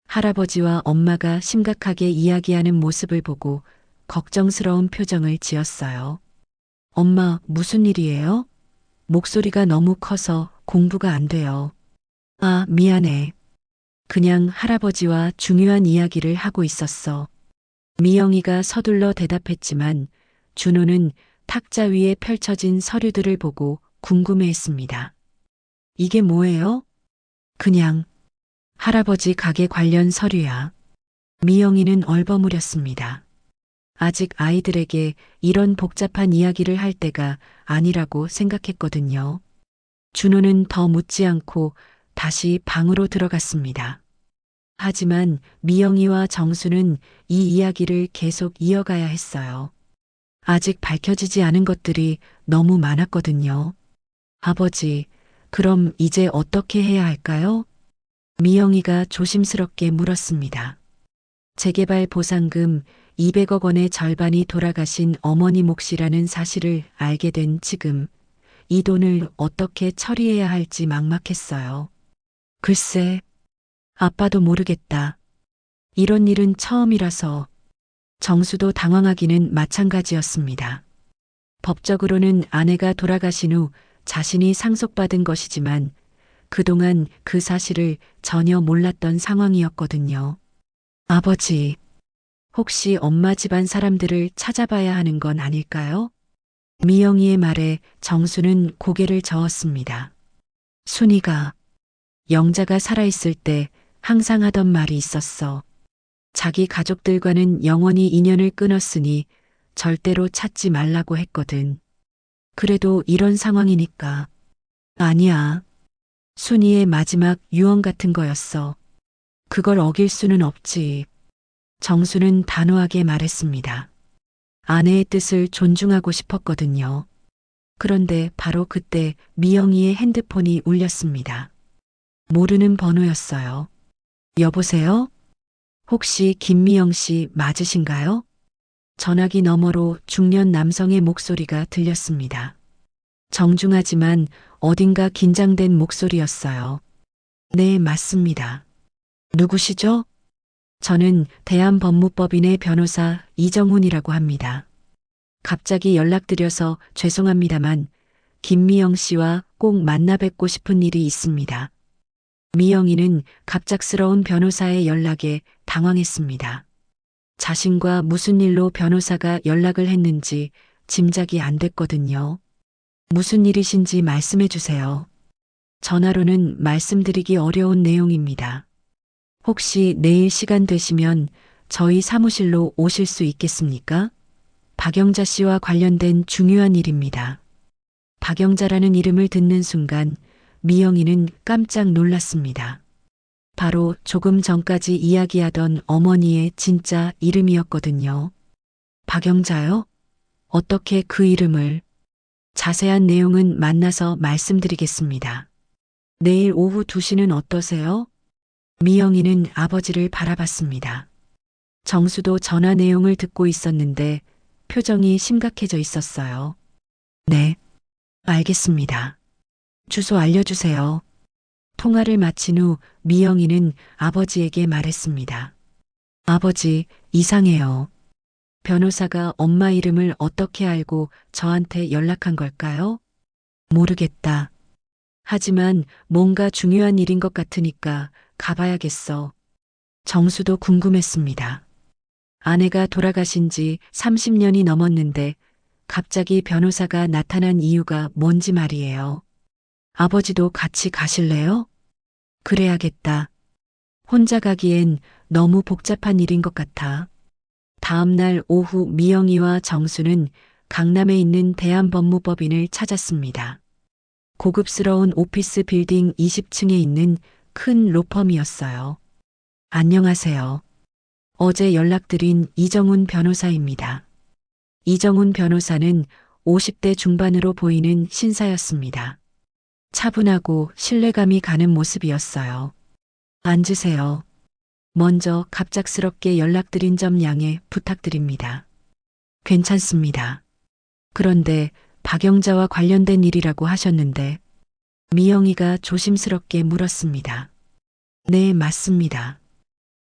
할아버지와 엄마가 심각하게 이야기하는 모습을 보고 걱정스러운 표정을 지었어요. 엄마, 무슨 일이에요? 목소리가 너무 커서 공부가 안 돼요. 아, 미안해. 그냥 할아버지와 중요한 이야기를 하고 있었어. 미영이가 서둘러 대답했지만 준호는 탁자 위에 펼쳐진 서류들을 보고 궁금해했습니다. 이게 뭐예요? 그냥 할아버지 가게 관련 서류야. 미영이는 얼버무렸습니다. 아직 아이들에게 이런 복잡한 이야기를 할 때가 아니라고 생각했거든요. 준호는 더 묻지 않고 다시 방으로 들어갔습니다. 하지만 미영이와 정수는 이 이야기를 계속 이어가야 했어요. 아직 밝혀지지 않은 것들이 너무 많았거든요. 아버지, 그럼 이제 어떻게 해야 할까요? 미영이가 조심스럽게 물었습니다. 재개발 보상금 200억 원의 절반이 돌아가신 어머니 몫이라는 사실을 알게 된 지금 이 돈을 어떻게 처리해야 할지 막막했어요. 글쎄, 아빠도 모르겠다. 이런 일은 처음이라서 정수도 당황하기는 마찬가지였습니다. 법적으로는 아내가 돌아가신 후 자신이 상속받은 것이지만 그동안 그 사실을 전혀 몰랐던 상황이었거든요. 아버지, 혹시 엄마 집안 사람들을 찾아봐야 하는 건 아닐까요? 미영이의 말에 정수는 고개를 저었습니다. 순이가, 영자가 살아있을 때 항상 하던 말이 있었어. 자기 가족들과는 영원히 인연을 끊었으니 절대로 찾지 말라고 했거든. 그래도 이런 상황이니까. 아니야. 순이의 마지막 유언 같은 거였어. 그걸 어길 수는 없지. 정수는 단호하게 말했습니다. 아내의 뜻을 존중하고 싶었거든요. 그런데 바로 그때 미영이의 핸드폰이 울렸습니다. 모르는 번호였어요. 여보세요? 혹시 김미영 씨 맞으신가요? 전화기 너머로 중년 남성의 목소리가 들렸습니다. 정중하지만 어딘가 긴장된 목소리였어요. 네, 맞습니다. 누구시죠? 저는 대한법무법인의 변호사 이정훈이라고 합니다. 갑자기 연락드려서 죄송합니다만 김미영 씨와 꼭 만나 뵙고 싶은 일이 있습니다. 미영이는 갑작스러운 변호사의 연락에 당황했습니다. 자신과 무슨 일로 변호사가 연락을 했는지 짐작이 안 됐거든요. 무슨 일이신지 말씀해 주세요. 전화로는 말씀드리기 어려운 내용입니다. 혹시 내일 시간 되시면 저희 사무실로 오실 수 있겠습니까? 박영자 씨와 관련된 중요한 일입니다. 박영자라는 이름을 듣는 순간 미영이는 깜짝 놀랐습니다. 바로 조금 전까지 이야기하던 어머니의 진짜 이름이었거든요. 박영자요? 어떻게 그 이름을? 자세한 내용은 만나서 말씀드리겠습니다. 내일 오후 2시는 어떠세요? 미영이는 아버지를 바라봤습니다. 정수도 전화 내용을 듣고 있었는데 표정이 심각해져 있었어요. 네, 알겠습니다. 주소 알려주세요. 통화를 마친 후 미영이는 아버지에게 말했습니다. 아버지, 이상해요. 변호사가 엄마 이름을 어떻게 알고 저한테 연락한 걸까요? 모르겠다. 하지만 뭔가 중요한 일인 것 같으니까 가봐야겠어. 정수도 궁금했습니다. 아내가 돌아가신 지 30년이 넘었는데 갑자기 변호사가 나타난 이유가 뭔지 말이에요. 아버지도 같이 가실래요? 그래야겠다. 혼자 가기엔 너무 복잡한 일인 것 같아. 다음 날 오후 미영이와 정수는 강남에 있는 대한법무법인을 찾았습니다. 고급스러운 오피스 빌딩 20층에 있는 큰 로펌이었어요. 안녕하세요. 어제 연락드린 이정훈 변호사입니다. 이정훈 변호사는 50대 중반으로 보이는 신사였습니다. 차분하고 신뢰감이 가는 모습이었어요. 앉으세요. 먼저 갑작스럽게 연락드린 점 양해 부탁드립니다. 괜찮습니다. 그런데 박영자와 관련된 일이라고 하셨는데 미영이가 조심스럽게 물었습니다. 네, 맞습니다.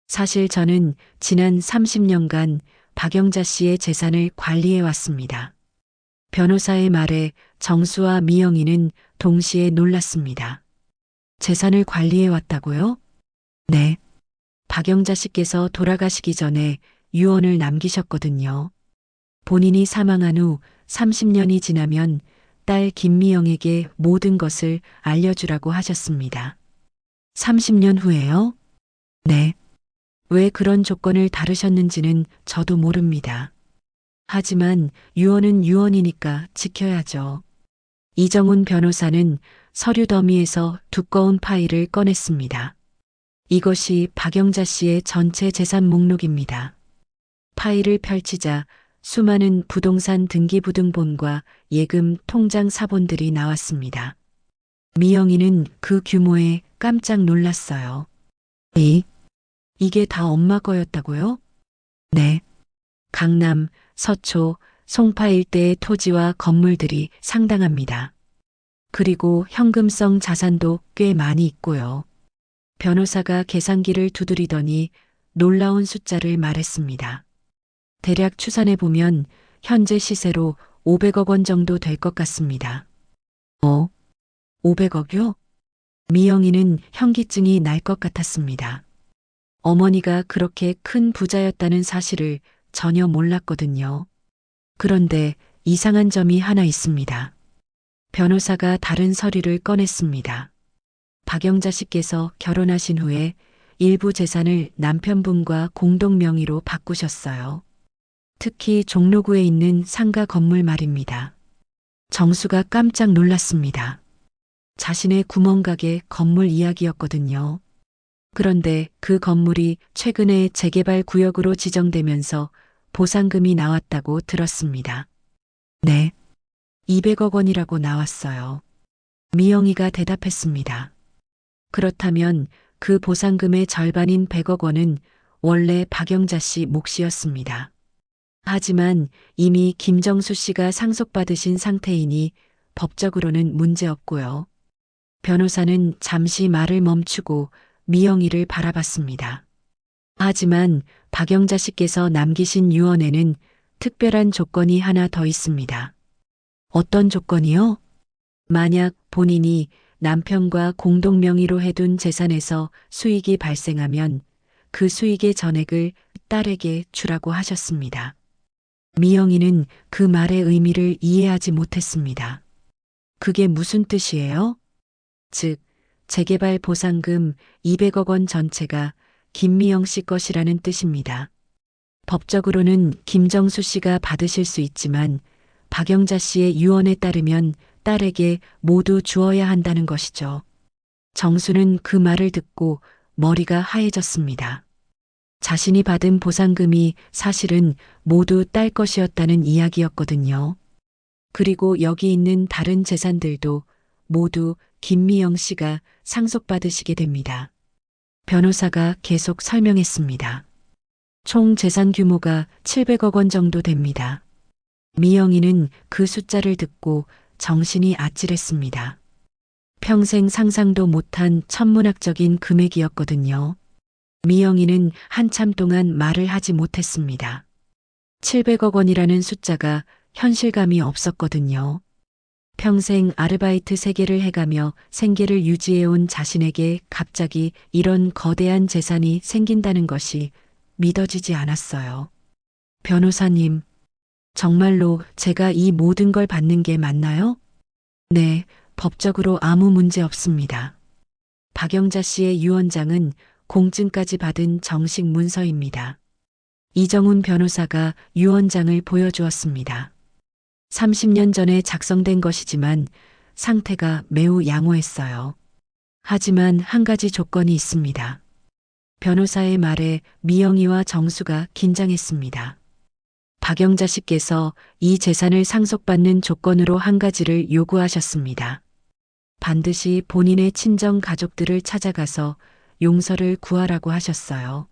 사실 저는 지난 30년간 박영자 씨의 재산을 관리해 왔습니다. 변호사의 말에 정수와 미영이는 동시에 놀랐습니다. 재산을 관리해 왔다고요? 네. 박영자 씨께서 돌아가시기 전에 유언을 남기셨거든요. 본인이 사망한 후 30년이 지나면 딸 김미영에게 모든 것을 알려주라고 하셨습니다. 30년 후에요? 네. 왜 그런 조건을 다루셨는지는 저도 모릅니다. 하지만 유언은 유언이니까 지켜야죠. 이정훈 변호사는 서류 더미에서 두꺼운 파일을 꺼냈습니다. 이것이 박영자 씨의 전체 재산 목록입니다. 파일을 펼치자 수많은 부동산 등기부등본과 예금 통장 사본들이 나왔습니다. 미영이는 그 규모에 깜짝 놀랐어요. 이게 다 엄마 거였다고요? 네. 강남, 서초, 송파 일대의 토지와 건물들이 상당합니다. 그리고 현금성 자산도 꽤 많이 있고요. 변호사가 계산기를 두드리더니 놀라운 숫자를 말했습니다. 대략 추산해 보면 현재 시세로 500억 원 정도 될 것 같습니다. 500억요? 미영이는 현기증이 날 것 같았습니다. 어머니가 그렇게 큰 부자였다는 사실을 전혀 몰랐거든요. 그런데 이상한 점이 하나 있습니다. 변호사가 다른 서류를 꺼냈습니다. 박영자 씨께서 결혼하신 후에 일부 재산을 남편분과 공동 명의로 바꾸셨어요. 특히 종로구에 있는 상가 건물 말입니다. 정수가 깜짝 놀랐습니다. 자신의 구멍가게 건물 이야기였거든요. 그런데 그 건물이 최근에 재개발 구역으로 지정되면서 보상금이 나왔다고 들었습니다. 네. 200억 원이라고 나왔어요. 미영이가 대답했습니다. 그렇다면 그 보상금의 절반인 100억 원은 원래 박영자 씨 몫이었습니다. 하지만 이미 김정수 씨가 상속받으신 상태이니 법적으로는 문제없고요. 변호사는 잠시 말을 멈추고 미영이를 바라봤습니다. 하지만 박영자 씨께서 남기신 유언에는 특별한 조건이 하나 더 있습니다. 어떤 조건이요? 만약 본인이 남편과 공동 명의로 해둔 재산에서 수익이 발생하면 그 수익의 전액을 딸에게 주라고 하셨습니다. 미영이는 그 말의 의미를 이해하지 못했습니다. 그게 무슨 뜻이에요? 즉, 재개발 보상금 200억 원 전체가 김미영 씨 것이라는 뜻입니다. 법적으로는 김정수 씨가 받으실 수 있지만 박영자 씨의 유언에 따르면 딸에게 모두 주어야 한다는 것이죠. 정수는 그 말을 듣고 머리가 하얘졌습니다. 자신이 받은 보상금이 사실은 모두 딸 것이었다는 이야기였거든요. 그리고 여기 있는 다른 재산들도 모두 김미영 씨가 상속받으시게 됩니다. 변호사가 계속 설명했습니다. 총 재산 규모가 700억 원 정도 됩니다. 미영이는 그 숫자를 듣고 정신이 아찔했습니다. 평생 상상도 못한 천문학적인 금액이었거든요. 미영이는 한참 동안 말을 하지 못했습니다. 700억 원이라는 숫자가 현실감이 없었거든요. 평생 아르바이트 세계를 해가며 생계를 유지해온 자신에게 갑자기 이런 거대한 재산이 생긴다는 것이 믿어지지 않았어요. 변호사님, 정말로 제가 이 모든 걸 받는 게 맞나요? 네, 법적으로 아무 문제 없습니다. 박영자 씨의 유언장은 공증까지 받은 정식 문서입니다. 이정훈 변호사가 유언장을 보여주었습니다. 30년 전에 작성된 것이지만 상태가 매우 양호했어요. 하지만 한 가지 조건이 있습니다. 변호사의 말에 미영이와 정수가 긴장했습니다. 박영자 씨께서 이 재산을 상속받는 조건으로 한 가지를 요구하셨습니다. 반드시 본인의 친정 가족들을 찾아가서 용서를 구하라고 하셨어요.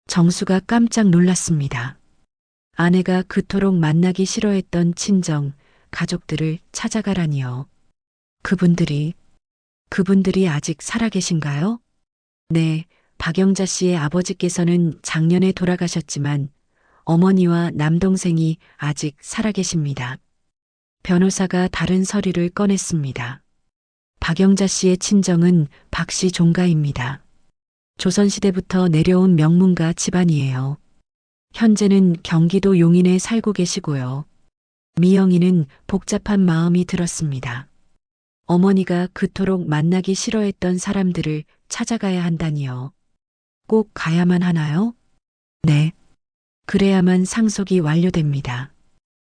정수가 깜짝 놀랐습니다. 아내가 그토록 만나기 싫어했던 친정, 가족들을 찾아가라니요. 그분들이 아직 살아계신가요? 네, 박영자 씨의 아버지께서는 작년에 돌아가셨지만 어머니와 남동생이 아직 살아계십니다. 변호사가 다른 서류를 꺼냈습니다. 박영자 씨의 친정은 박씨 종가입니다. 조선시대부터 내려온 명문가 집안이에요. 현재는 경기도 용인에 살고 계시고요. 미영이는 복잡한 마음이 들었습니다. 어머니가 그토록 만나기 싫어했던 사람들을 찾아가야 한다니요. 꼭 가야만 하나요? 네. 그래야만 상속이 완료됩니다.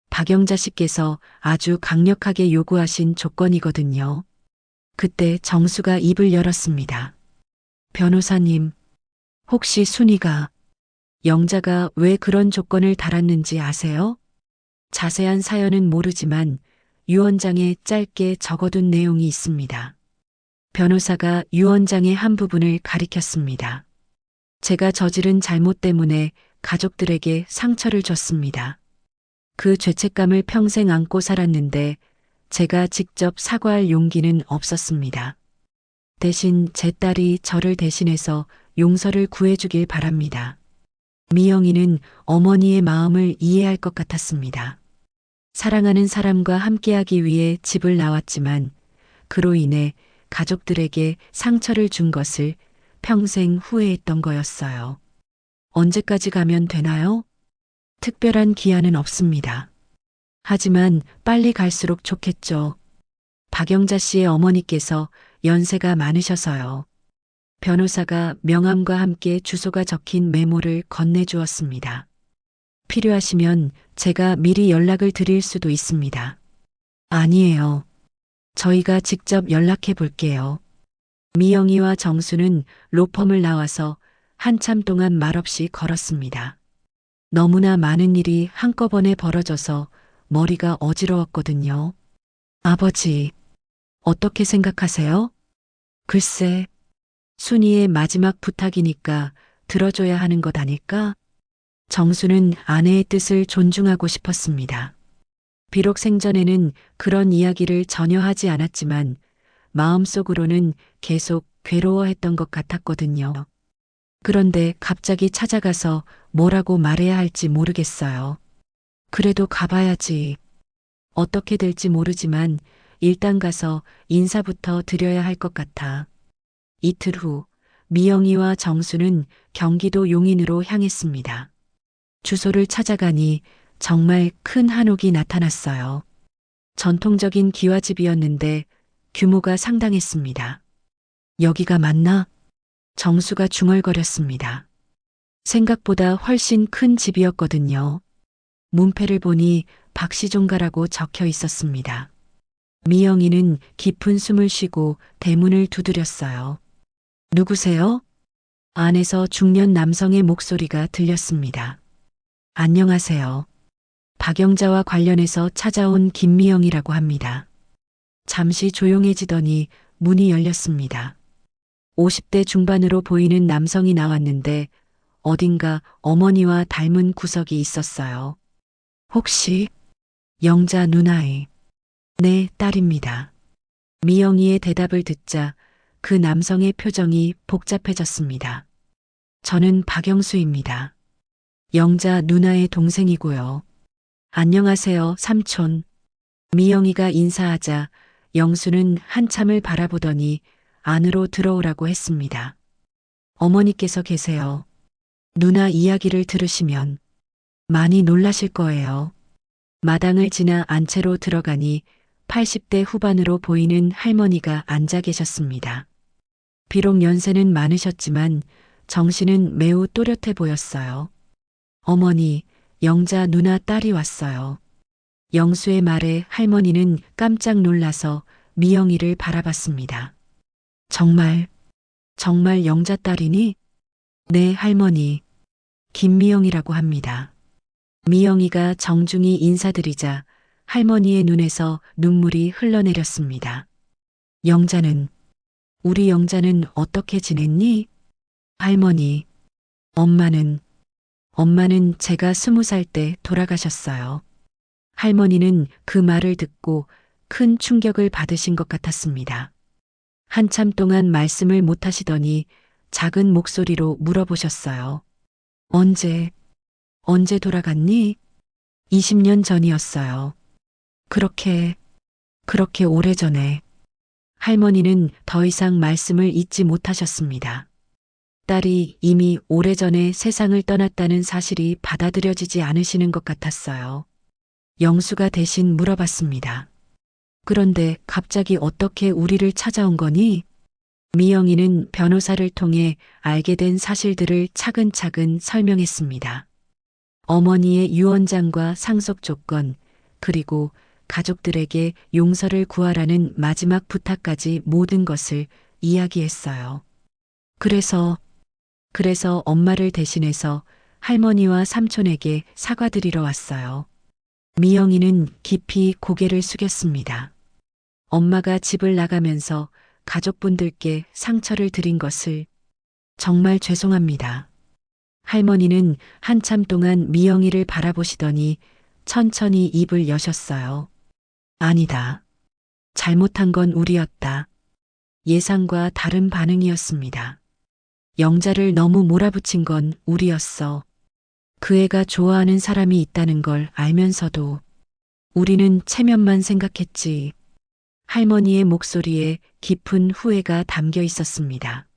박영자 씨께서 아주 강력하게 요구하신 조건이거든요. 그때 정수가 입을 열었습니다. 변호사님, 혹시 순이가, 영자가 왜 그런 조건을 달았는지 아세요? 자세한 사연은 모르지만 유언장에 짧게 적어둔 내용이 있습니다. 변호사가 유언장의 한 부분을 가리켰습니다. 제가 저지른 잘못 때문에 가족들에게 상처를 줬습니다. 그 죄책감을 평생 안고 살았는데 제가 직접 사과할 용기는 없었습니다. 대신 제 딸이 저를 대신해서 용서를 구해주길 바랍니다. 미영이는 어머니의 마음을 이해할 것 같았습니다. 사랑하는 사람과 함께하기 위해 집을 나왔지만 그로 인해 가족들에게 상처를 준 것을 평생 후회했던 거였어요. 언제까지 가면 되나요? 특별한 기한은 없습니다. 하지만 빨리 갈수록 좋겠죠. 박영자 씨의 어머니께서 연세가 많으셔서요. 변호사가 명함과 함께 주소가 적힌 메모를 건네주었습니다. 필요하시면 제가 미리 연락을 드릴 수도 있습니다. 아니에요. 저희가 직접 연락해 볼게요. 미영이와 정수는 로펌을 나와서 한참 동안 말없이 걸었습니다. 너무나 많은 일이 한꺼번에 벌어져서 머리가 어지러웠거든요. 아버지, 어떻게 생각하세요? 글쎄, 순이의 마지막 부탁이니까 들어줘야 하는 것 아닐까? 정수는 아내의 뜻을 존중하고 싶었습니다. 비록 생전에는 그런 이야기를 전혀 하지 않았지만 마음속으로는 계속 괴로워했던 것 같았거든요. 그런데 갑자기 찾아가서 뭐라고 말해야 할지 모르겠어요. 그래도 가봐야지. 어떻게 될지 모르지만 일단 가서 인사부터 드려야 할 것 같아. 이틀 후 미영이와 정수는 경기도 용인으로 향했습니다. 주소를 찾아가니 정말 큰 한옥이 나타났어요. 전통적인 기와집이었는데 규모가 상당했습니다. 여기가 맞나? 정수가 중얼거렸습니다. 생각보다 훨씬 큰 집이었거든요. 문패를 보니 박시종가라고 적혀 있었습니다. 미영이는 깊은 숨을 쉬고 대문을 두드렸어요. 누구세요? 안에서 중년 남성의 목소리가 들렸습니다. 안녕하세요. 박영자와 관련해서 찾아온 김미영이라고 합니다. 잠시 조용해지더니 문이 열렸습니다. 50대 중반으로 보이는 남성이 나왔는데 어딘가 어머니와 닮은 구석이 있었어요. 혹시 영자 누나의? 네, 딸입니다. 미영이의 대답을 듣자 그 남성의 표정이 복잡해졌습니다. 저는 박영수입니다. 영자 누나의 동생이고요. 안녕하세요, 삼촌. 미영이가 인사하자 영수는 한참을 바라보더니 안으로 들어오라고 했습니다. 어머니께서 계세요. 누나 이야기를 들으시면 많이 놀라실 거예요. 마당을 지나 안채로 들어가니 80대 후반으로 보이는 할머니가 앉아 계셨습니다. 비록 연세는 많으셨지만 정신은 매우 또렷해 보였어요. 어머니, 영자 누나 딸이 왔어요. 영수의 말에 할머니는 깜짝 놀라서 미영이를 바라봤습니다. 정말 영자 딸이니? 네, 할머니. 김미영이라고 합니다. 미영이가 정중히 인사드리자 할머니의 눈에서 눈물이 흘러내렸습니다. 우리 영자는 어떻게 지냈니? 할머니, 엄마는 제가 20살 때 돌아가셨어요. 할머니는 그 말을 듣고 큰 충격을 받으신 것 같았습니다. 한참 동안 말씀을 못 하시더니 작은 목소리로 물어보셨어요. 언제 돌아갔니? 20년 전이었어요. 그렇게 오래전에. 할머니는 더 이상 말씀을 잇지 못하셨습니다. 딸이 이미 오래전에 세상을 떠났다는 사실이 받아들여지지 않으시는 것 같았어요. 영수가 대신 물어봤습니다. 그런데 갑자기 어떻게 우리를 찾아온 거니? 미영이는 변호사를 통해 알게 된 사실들을 차근차근 설명했습니다. 어머니의 유언장과 상속 조건, 그리고 가족들에게 용서를 구하라는 마지막 부탁까지 모든 것을 이야기했어요. 그래서 엄마를 대신해서 할머니와 삼촌에게 사과드리러 왔어요. 미영이는 깊이 고개를 숙였습니다. 엄마가 집을 나가면서 가족분들께 상처를 드린 것을 정말 죄송합니다. 할머니는 한참 동안 미영이를 바라보시더니 천천히 입을 여셨어요. 아니다. 잘못한 건 우리였다. 예상과 다른 반응이었습니다. 영자를 너무 몰아붙인 건 우리였어. 그 애가 좋아하는 사람이 있다는 걸 알면서도 우리는 체면만 생각했지. 할머니의 목소리에 깊은 후회가 담겨 있었습니다.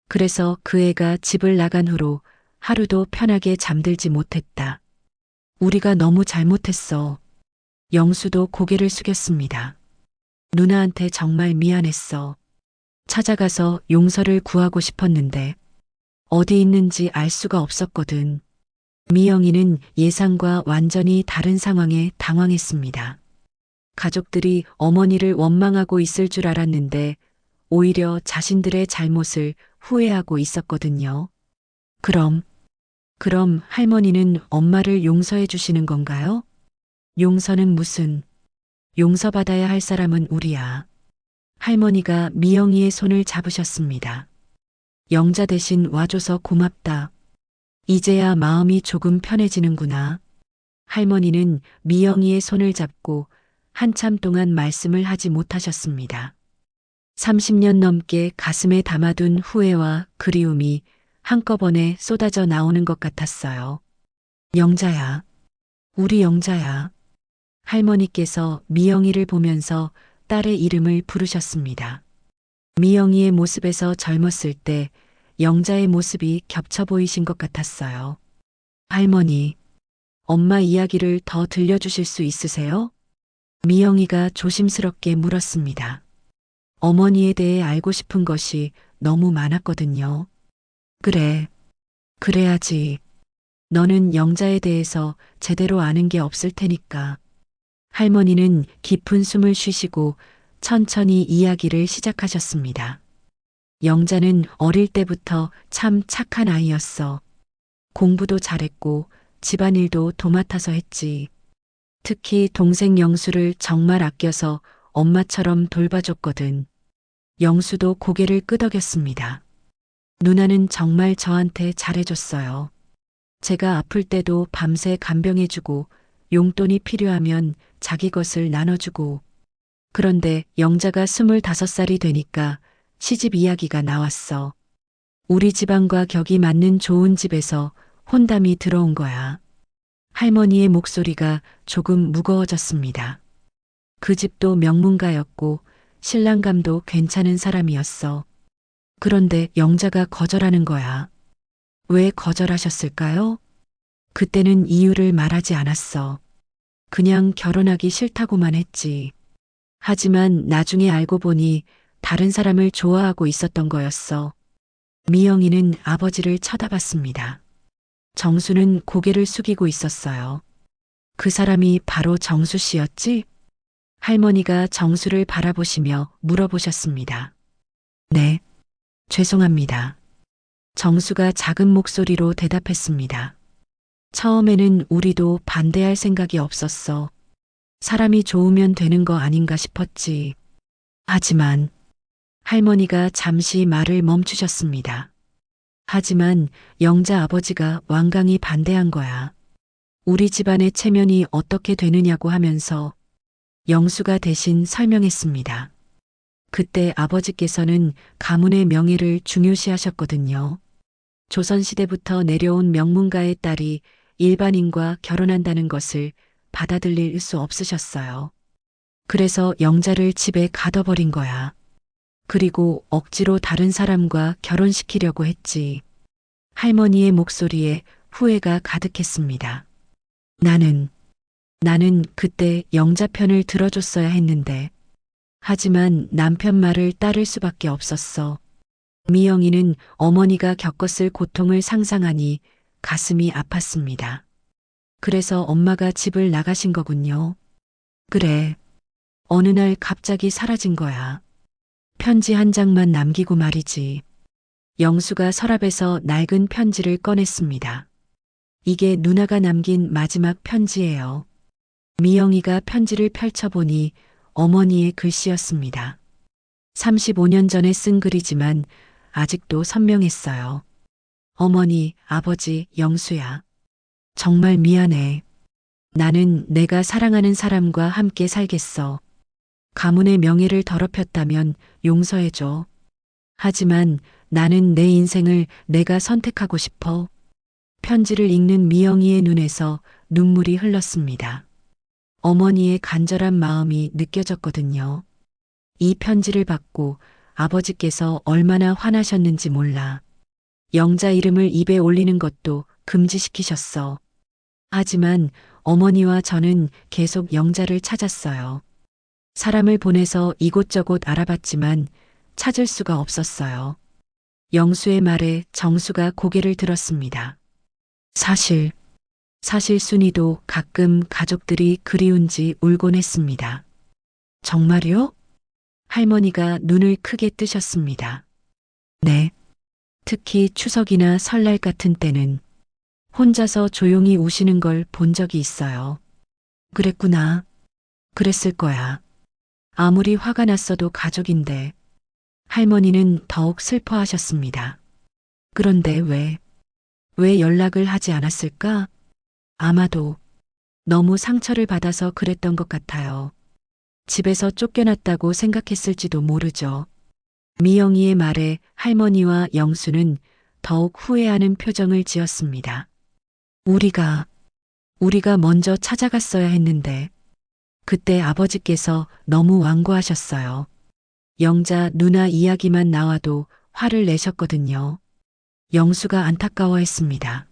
그래서 그 애가 집을 나간 후로 하루도 편하게 잠들지 못했다. 우리가 너무 잘못했어. 영수도 고개를 숙였습니다. 누나한테 정말 미안했어. 찾아가서 용서를 구하고 싶었는데 어디 있는지 알 수가 없었거든. 미영이는 예상과 완전히 다른 상황에 당황했습니다. 가족들이 어머니를 원망하고 있을 줄 알았는데 오히려 자신들의 잘못을 후회하고 있었거든요. 그럼 할머니는 엄마를 용서해 주시는 건가요? 용서는 무슨? 용서받아야 할 사람은 우리야. 할머니가 미영이의 손을 잡으셨습니다. 영자 대신 와줘서 고맙다. 이제야 마음이 조금 편해지는구나. 할머니는 미영이의 손을 잡고 한참 동안 말씀을 하지 못하셨습니다. 30년 넘게 가슴에 담아둔 후회와 그리움이 한꺼번에 쏟아져 나오는 것 같았어요. 영자야. 우리 영자야. 할머니께서 미영이를 보면서 딸의 이름을 부르셨습니다. 미영이의 모습에서 젊었을 때 영자의 모습이 겹쳐 보이신 것 같았어요. 할머니, 엄마 이야기를 더 들려주실 수 있으세요? 미영이가 조심스럽게 물었습니다. 어머니에 대해 알고 싶은 것이 너무 많았거든요. 그래, 그래야지. 너는 영자에 대해서 제대로 아는 게 없을 테니까. 할머니는 깊은 숨을 쉬시고 천천히 이야기를 시작하셨습니다. 영자는 어릴 때부터 참 착한 아이였어. 공부도 잘했고 집안일도 도맡아서 했지. 특히 동생 영수를 정말 아껴서 엄마처럼 돌봐줬거든. 영수도 고개를 끄덕였습니다. 누나는 정말 저한테 잘해줬어요. 제가 아플 때도 밤새 간병해주고 용돈이 필요하면 자기 것을 나눠주고. 그런데 영자가 25살이 되니까 시집 이야기가 나왔어. 우리 집안과 격이 맞는 좋은 집에서 혼담이 들어온 거야. 할머니의 목소리가 조금 무거워졌습니다. 그 집도 명문가였고 신랑감도 괜찮은 사람이었어. 그런데 영자가 거절하는 거야. 왜 거절하셨을까요? 그때는 이유를 말하지 않았어. 그냥 결혼하기 싫다고만 했지. 하지만 나중에 알고 보니 다른 사람을 좋아하고 있었던 거였어. 미영이는 아버지를 쳐다봤습니다. 정수는 고개를 숙이고 있었어요. 그 사람이 바로 정수 씨였지? 할머니가 정수를 바라보시며 물어보셨습니다. 네, 죄송합니다. 정수가 작은 목소리로 대답했습니다. 처음에는 우리도 반대할 생각이 없었어. 사람이 좋으면 되는 거 아닌가 싶었지. 하지만 할머니가 잠시 말을 멈추셨습니다. 하지만 영자 아버지가 완강히 반대한 거야. 우리 집안의 체면이 어떻게 되느냐고 하면서 영수가 대신 설명했습니다. 그때 아버지께서는 가문의 명예를 중요시하셨거든요. 조선시대부터 내려온 명문가의 딸이 일반인과 결혼한다는 것을 받아들일 수 없으셨어요. 그래서 영자를 집에 가둬버린 거야. 그리고 억지로 다른 사람과 결혼시키려고 했지. 할머니의 목소리에 후회가 가득했습니다. 나는 그때 영자 편을 들어줬어야 했는데. 하지만 남편 말을 따를 수밖에 없었어. 미영이는 어머니가 겪었을 고통을 상상하니 가슴이 아팠습니다. 그래서 엄마가 집을 나가신 거군요. 그래. 어느 날 갑자기 사라진 거야. 편지 한 장만 남기고 말이지. 영수가 서랍에서 낡은 편지를 꺼냈습니다. 이게 누나가 남긴 마지막 편지예요. 미영이가 편지를 펼쳐보니 어머니의 글씨였습니다. 35년 전에 쓴 글이지만 아직도 선명했어요. 어머니, 아버지, 영수야. 정말 미안해. 나는 내가 사랑하는 사람과 함께 살겠어. 가문의 명예를 더럽혔다면 용서해줘. 하지만 나는 내 인생을 내가 선택하고 싶어. 편지를 읽는 미영이의 눈에서 눈물이 흘렀습니다. 어머니의 간절한 마음이 느껴졌거든요. 이 편지를 받고 아버지께서 얼마나 화나셨는지 몰라. 영자 이름을 입에 올리는 것도 금지시키셨어. 하지만 어머니와 저는 계속 영자를 찾았어요. 사람을 보내서 이곳저곳 알아봤지만 찾을 수가 없었어요. 영수의 말에 정수가 고개를 들었습니다. 사실 순이도 가끔 가족들이 그리운지 울곤 했습니다. 정말요? 할머니가 눈을 크게 뜨셨습니다. 네. 특히 추석이나 설날 같은 때는 혼자서 조용히 우시는 걸 본 적이 있어요. 그랬구나. 그랬을 거야. 아무리 화가 났어도 가족인데. 할머니는 더욱 슬퍼하셨습니다. 그런데 왜 연락을 하지 않았을까? 아마도 너무 상처를 받아서 그랬던 것 같아요. 집에서 쫓겨났다고 생각했을지도 모르죠. 미영이의 말에 할머니와 영수는 더욱 후회하는 표정을 지었습니다. 우리가 먼저 찾아갔어야 했는데, 그때 아버지께서 너무 완고하셨어요. 영자 누나 이야기만 나와도 화를 내셨거든요. 영수가 안타까워했습니다.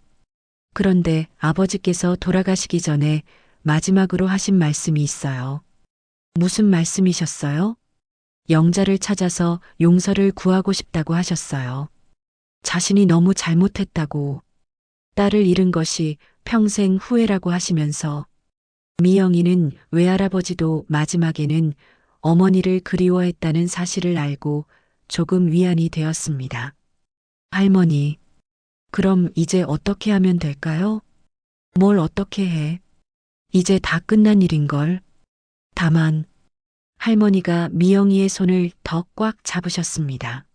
그런데 아버지께서 돌아가시기 전에 마지막으로 하신 말씀이 있어요. 무슨 말씀이셨어요? 영자를 찾아서 용서를 구하고 싶다고 하셨어요. 자신이 너무 잘못했다고, 딸을 잃은 것이 평생 후회라고 하시면서 미영이는 외할아버지도 마지막에는 어머니를 그리워했다는 사실을 알고 조금 위안이 되었습니다. 할머니, 그럼 이제 어떻게 하면 될까요? 뭘 어떻게 해? 이제 다 끝난 일인걸. 다만, 할머니가 미영이의 손을 더 꽉 잡으셨습니다.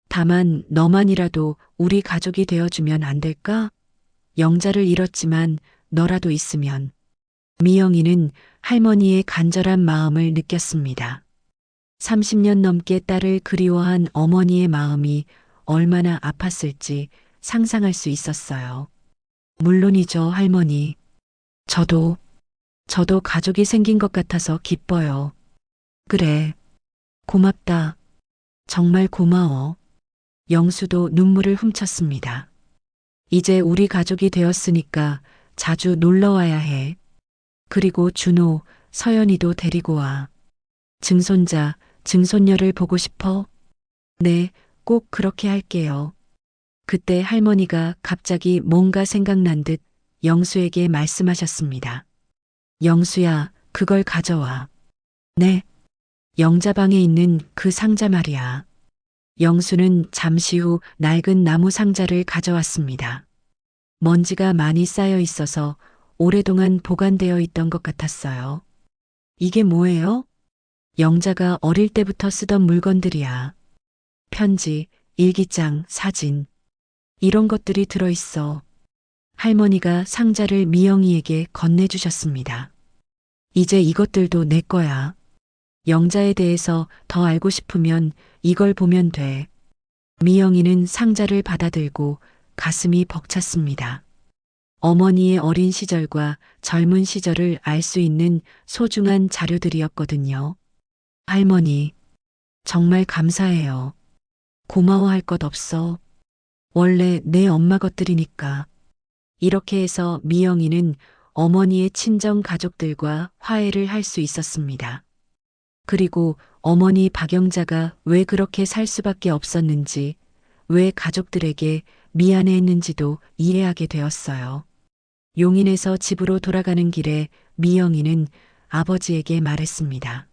다만 너만이라도 우리 가족이 되어주면 안 될까? 영자를 잃었지만 너라도 있으면. 미영이는 할머니의 간절한 마음을 느꼈습니다. 30년 넘게 딸을 그리워한 어머니의 마음이 얼마나 아팠을지 상상할 수 있었어요. 물론이죠, 할머니. 저도 가족이 생긴 것 같아서 기뻐요. 그래. 고맙다. 정말 고마워. 영수도 눈물을 훔쳤습니다. 이제 우리 가족이 되었으니까 자주 놀러 와야 해. 그리고 준호, 서연이도 데리고 와. 증손자, 증손녀를 보고 싶어? 네, 꼭 그렇게 할게요. 그때 할머니가 갑자기 뭔가 생각난 듯 영수에게 말씀하셨습니다. 영수야, 그걸 가져와. 네. 영자방에 있는 그 상자 말이야. 영수는 잠시 후 낡은 나무 상자를 가져왔습니다. 먼지가 많이 쌓여 있어서 오랫동안 보관되어 있던 것 같았어요. 이게 뭐예요? 영자가 어릴 때부터 쓰던 물건들이야. 편지, 일기장, 사진. 이런 것들이 들어있어. 할머니가 상자를 미영이에게 건네주셨습니다. 이제 이것들도 내 거야. 영자에 대해서 더 알고 싶으면 이걸 보면 돼. 미영이는 상자를 받아들고 가슴이 벅찼습니다. 어머니의 어린 시절과 젊은 시절을 알 수 있는 소중한 자료들이었거든요. 할머니, 정말 감사해요. 고마워할 것 없어. 원래 내 엄마 것들이니까. 이렇게 해서 미영이는 어머니의 친정 가족들과 화해를 할 수 있었습니다. 그리고 어머니 박영자가 왜 그렇게 살 수밖에 없었는지, 왜 가족들에게 미안해했는지도 이해하게 되었어요. 용인에서 집으로 돌아가는 길에 미영이는 아버지에게 말했습니다.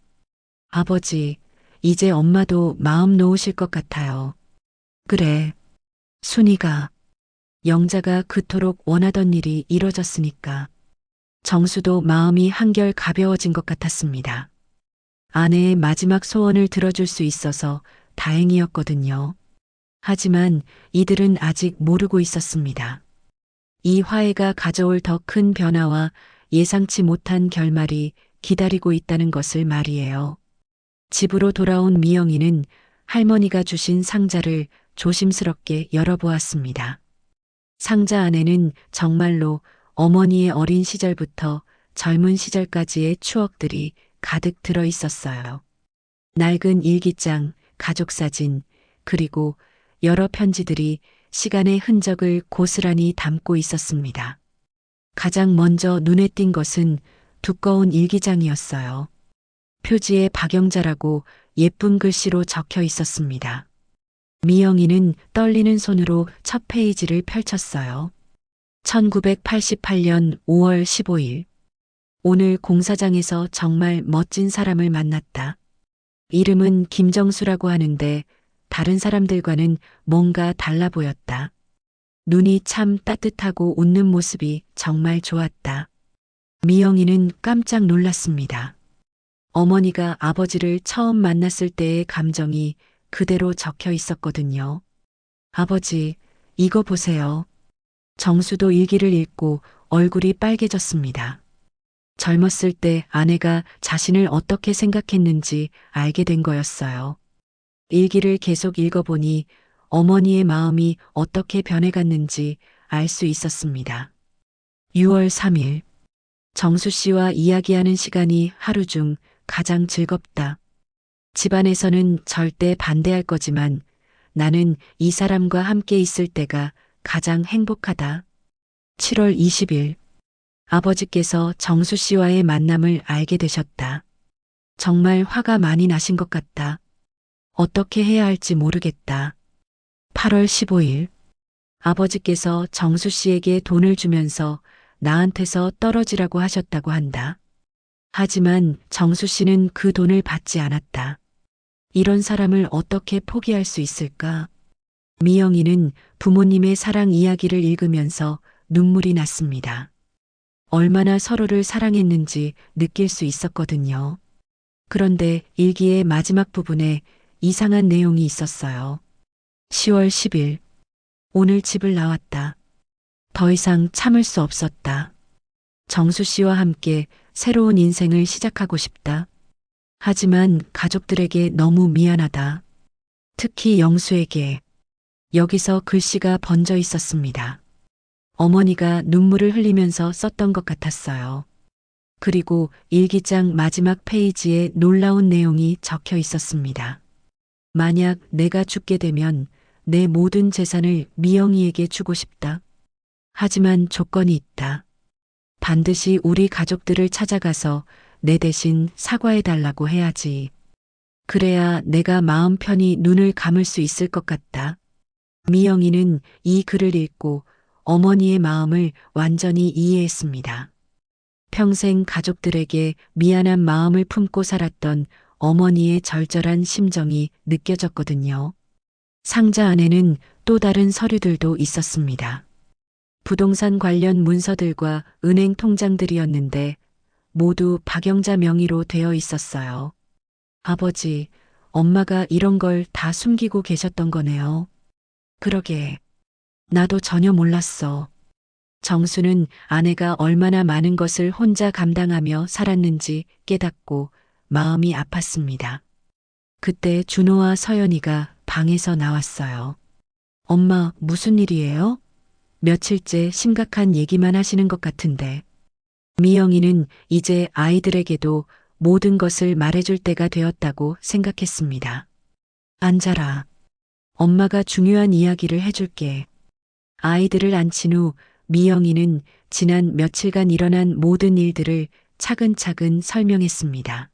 아버지, 이제 엄마도 마음 놓으실 것 같아요. 그래, 순이가, 영자가 그토록 원하던 일이 이뤄졌으니까. 정수도 마음이 한결 가벼워진 것 같았습니다. 아내의 마지막 소원을 들어줄 수 있어서 다행이었거든요. 하지만 이들은 아직 모르고 있었습니다. 이 화해가 가져올 더 큰 변화와 예상치 못한 결말이 기다리고 있다는 것을 말이에요. 집으로 돌아온 미영이는 할머니가 주신 상자를 조심스럽게 열어보았습니다. 상자 안에는 정말로 어머니의 어린 시절부터 젊은 시절까지의 추억들이 가득 들어 있었어요. 낡은 일기장, 가족사진, 그리고 여러 편지들이 시간의 흔적을 고스란히 담고 있었습니다. 가장 먼저 눈에 띈 것은 두꺼운 일기장이었어요. 표지에 박영자라고 예쁜 글씨로 적혀 있었습니다. 미영이는 떨리는 손으로 첫 페이지를 펼쳤어요. 1988년 5월 15일. 오늘 공사장에서 정말 멋진 사람을 만났다. 이름은 김정수라고 하는데 다른 사람들과는 뭔가 달라 보였다. 눈이 참 따뜻하고 웃는 모습이 정말 좋았다. 미영이는 깜짝 놀랐습니다. 어머니가 아버지를 처음 만났을 때의 감정이 그대로 적혀 있었거든요. 아버지, 이거 보세요. 정수도 일기를 읽고 얼굴이 빨개졌습니다. 젊었을 때 아내가 자신을 어떻게 생각했는지 알게 된 거였어요. 일기를 계속 읽어보니 어머니의 마음이 어떻게 변해갔는지 알 수 있었습니다. 6월 3일. 정수 씨와 이야기하는 시간이 하루 중 가장 즐겁다. 집안에서는 절대 반대할 거지만 나는 이 사람과 함께 있을 때가 가장 행복하다. 7월 20일. 아버지께서 정수 씨와의 만남을 알게 되셨다. 정말 화가 많이 나신 것 같다. 어떻게 해야 할지 모르겠다. 8월 15일. 아버지께서 정수 씨에게 돈을 주면서 나한테서 떨어지라고 하셨다고 한다. 하지만 정수 씨는 그 돈을 받지 않았다. 이런 사람을 어떻게 포기할 수 있을까? 미영이는 부모님의 사랑 이야기를 읽으면서 눈물이 났습니다. 얼마나 서로를 사랑했는지 느낄 수 있었거든요. 그런데 일기의 마지막 부분에 이상한 내용이 있었어요. 10월 10일. 오늘 집을 나왔다. 더 이상 참을 수 없었다. 정수 씨와 함께 새로운 인생을 시작하고 싶다. 하지만 가족들에게 너무 미안하다. 특히 영수에게. 여기서 글씨가 번져 있었습니다. 어머니가 눈물을 흘리면서 썼던 것 같았어요. 그리고 일기장 마지막 페이지에 놀라운 내용이 적혀 있었습니다. 만약 내가 죽게 되면 내 모든 재산을 미영이에게 주고 싶다. 하지만 조건이 있다. 반드시 우리 가족들을 찾아가서 내 대신 사과해달라고 해야지. 그래야 내가 마음 편히 눈을 감을 수 있을 것 같다. 미영이는 이 글을 읽고 어머니의 마음을 완전히 이해했습니다. 평생 가족들에게 미안한 마음을 품고 살았던 어머니의 절절한 심정이 느껴졌거든요. 상자 안에는 또 다른 서류들도 있었습니다. 부동산 관련 문서들과 은행 통장들이었는데 모두 박영자 명의로 되어 있었어요. 아버지, 엄마가 이런 걸 다 숨기고 계셨던 거네요. 그러게. 나도 전혀 몰랐어. 정수는 아내가 얼마나 많은 것을 혼자 감당하며 살았는지 깨닫고 마음이 아팠습니다. 그때 준호와 서연이가 방에서 나왔어요. 엄마, 무슨 일이에요? 며칠째 심각한 얘기만 하시는 것 같은데. 미영이는 이제 아이들에게도 모든 것을 말해줄 때가 되었다고 생각했습니다. 앉아라. 엄마가 중요한 이야기를 해줄게. 아이들을 앉힌 후 미영이는 지난 며칠간 일어난 모든 일들을 차근차근 설명했습니다.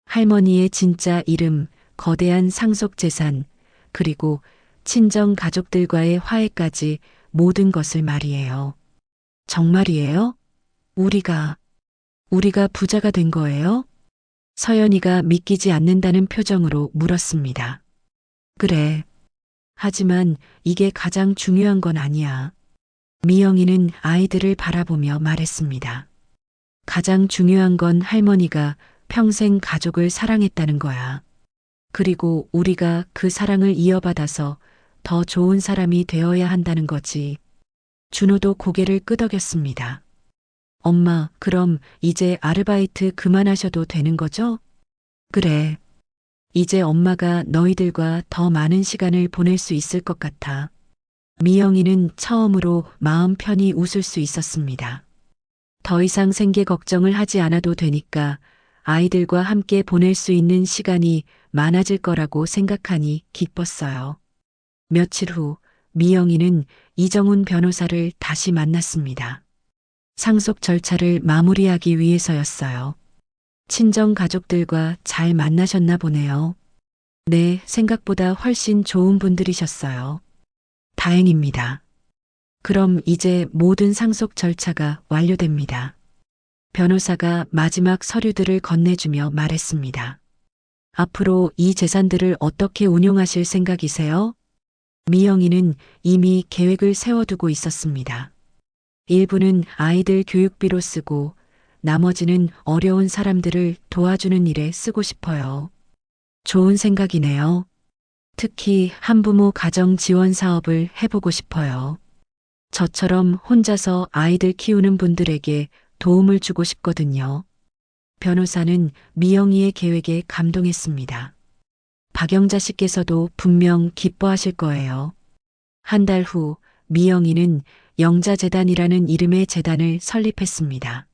할머니의 진짜 이름, 거대한 상속 재산, 그리고 친정 가족들과의 화해까지 모든 것을 말이에요. 정말이에요? 우리가 부자가 된 거예요? 서연이가 믿기지 않는다는 표정으로 물었습니다. 그래. 하지만 이게 가장 중요한 건 아니야. 미영이는 아이들을 바라보며 말했습니다. 가장 중요한 건 할머니가 평생 가족을 사랑했다는 거야. 그리고 우리가 그 사랑을 이어받아서 더 좋은 사람이 되어야 한다는 거지. 준호도 고개를 끄덕였습니다. 엄마, 그럼 이제 아르바이트 그만하셔도 되는 거죠? 그래. 이제 엄마가 너희들과 더 많은 시간을 보낼 수 있을 것 같아. 미영이는 처음으로 마음 편히 웃을 수 있었습니다. 더 이상 생계 걱정을 하지 않아도 되니까 아이들과 함께 보낼 수 있는 시간이 많아질 거라고 생각하니 기뻤어요. 며칠 후 미영이는 이정훈 변호사를 다시 만났습니다. 상속 절차를 마무리하기 위해서였어요. 친정 가족들과 잘 만나셨나 보네요. 네, 생각보다 훨씬 좋은 분들이셨어요. 다행입니다. 그럼 이제 모든 상속 절차가 완료됩니다. 변호사가 마지막 서류들을 건네주며 말했습니다. 앞으로 이 재산들을 어떻게 운용하실 생각이세요? 미영이는 이미 계획을 세워두고 있었습니다. 일부는 아이들 교육비로 쓰고 나머지는 어려운 사람들을 도와주는 일에 쓰고 싶어요. 좋은 생각이네요. 특히 한부모 가정 지원 사업을 해보고 싶어요. 저처럼 혼자서 아이들 키우는 분들에게 도움을 주고 싶거든요. 변호사는 미영이의 계획에 감동했습니다. 박영자 씨께서도 분명 기뻐하실 거예요. 한 달 후 미영이는 영자재단이라는 이름의 재단을 설립했습니다.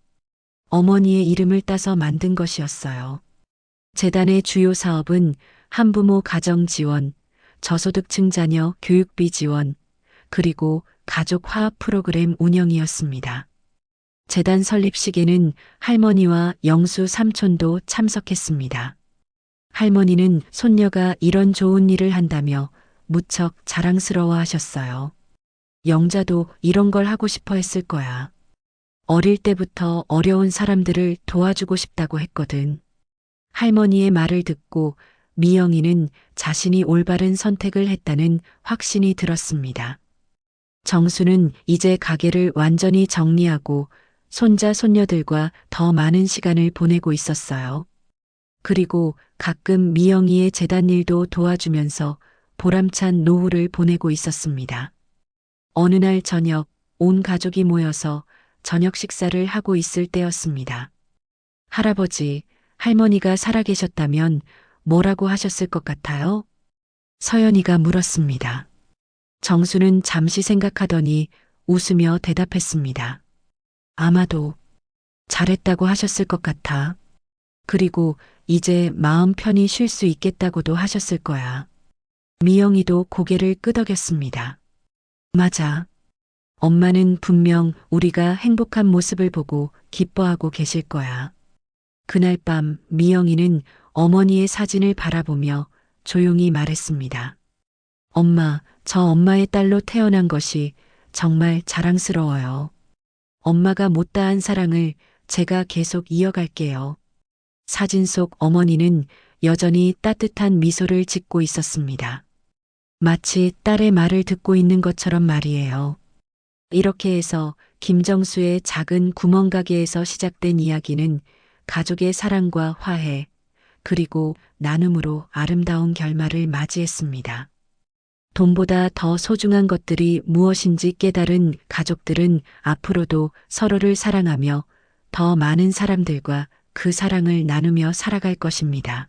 어머니의 이름을 따서 만든 것이었어요. 재단의 주요 사업은 한부모 가정 지원, 저소득층 자녀 교육비 지원, 그리고 가족 화합 프로그램 운영이었습니다. 재단 설립식에는 할머니와 영수 삼촌도 참석했습니다. 할머니는 손녀가 이런 좋은 일을 한다며 무척 자랑스러워 하셨어요. 영자도 이런 걸 하고 싶어 했을 거야. 어릴 때부터 어려운 사람들을 도와주고 싶다고 했거든. 할머니의 말을 듣고 미영이는 자신이 올바른 선택을 했다는 확신이 들었습니다. 정수는 이제 가게를 완전히 정리하고 손자, 손녀들과 더 많은 시간을 보내고 있었어요. 그리고 가끔 미영이의 재단 일도 도와주면서 보람찬 노후를 보내고 있었습니다. 어느 날 저녁, 온 가족이 모여서 저녁 식사를 하고 있을 때였습니다. 할아버지, 할머니가 살아계셨다면 뭐라고 하셨을 것 같아요? 서연이가 물었습니다. 정수는 잠시 생각하더니 웃으며 대답했습니다. 아마도 잘했다고 하셨을 것 같아. 그리고 이제 마음 편히 쉴 수 있겠다고도 하셨을 거야. 미영이도 고개를 끄덕였습니다. 맞아. 엄마는 분명 우리가 행복한 모습을 보고 기뻐하고 계실 거야. 그날 밤 미영이는 어머니의 사진을 바라보며 조용히 말했습니다. 엄마, 저 엄마의 딸로 태어난 것이 정말 자랑스러워요. 엄마가 못다한 사랑을 제가 계속 이어갈게요. 사진 속 어머니는 여전히 따뜻한 미소를 짓고 있었습니다. 마치 딸의 말을 듣고 있는 것처럼 말이에요. 이렇게 해서 김정수의 작은 구멍가게에서 시작된 이야기는 가족의 사랑과 화해, 그리고 나눔으로 아름다운 결말을 맞이했습니다. 돈보다 더 소중한 것들이 무엇인지 깨달은 가족들은 앞으로도 서로를 사랑하며 더 많은 사람들과 그 사랑을 나누며 살아갈 것입니다.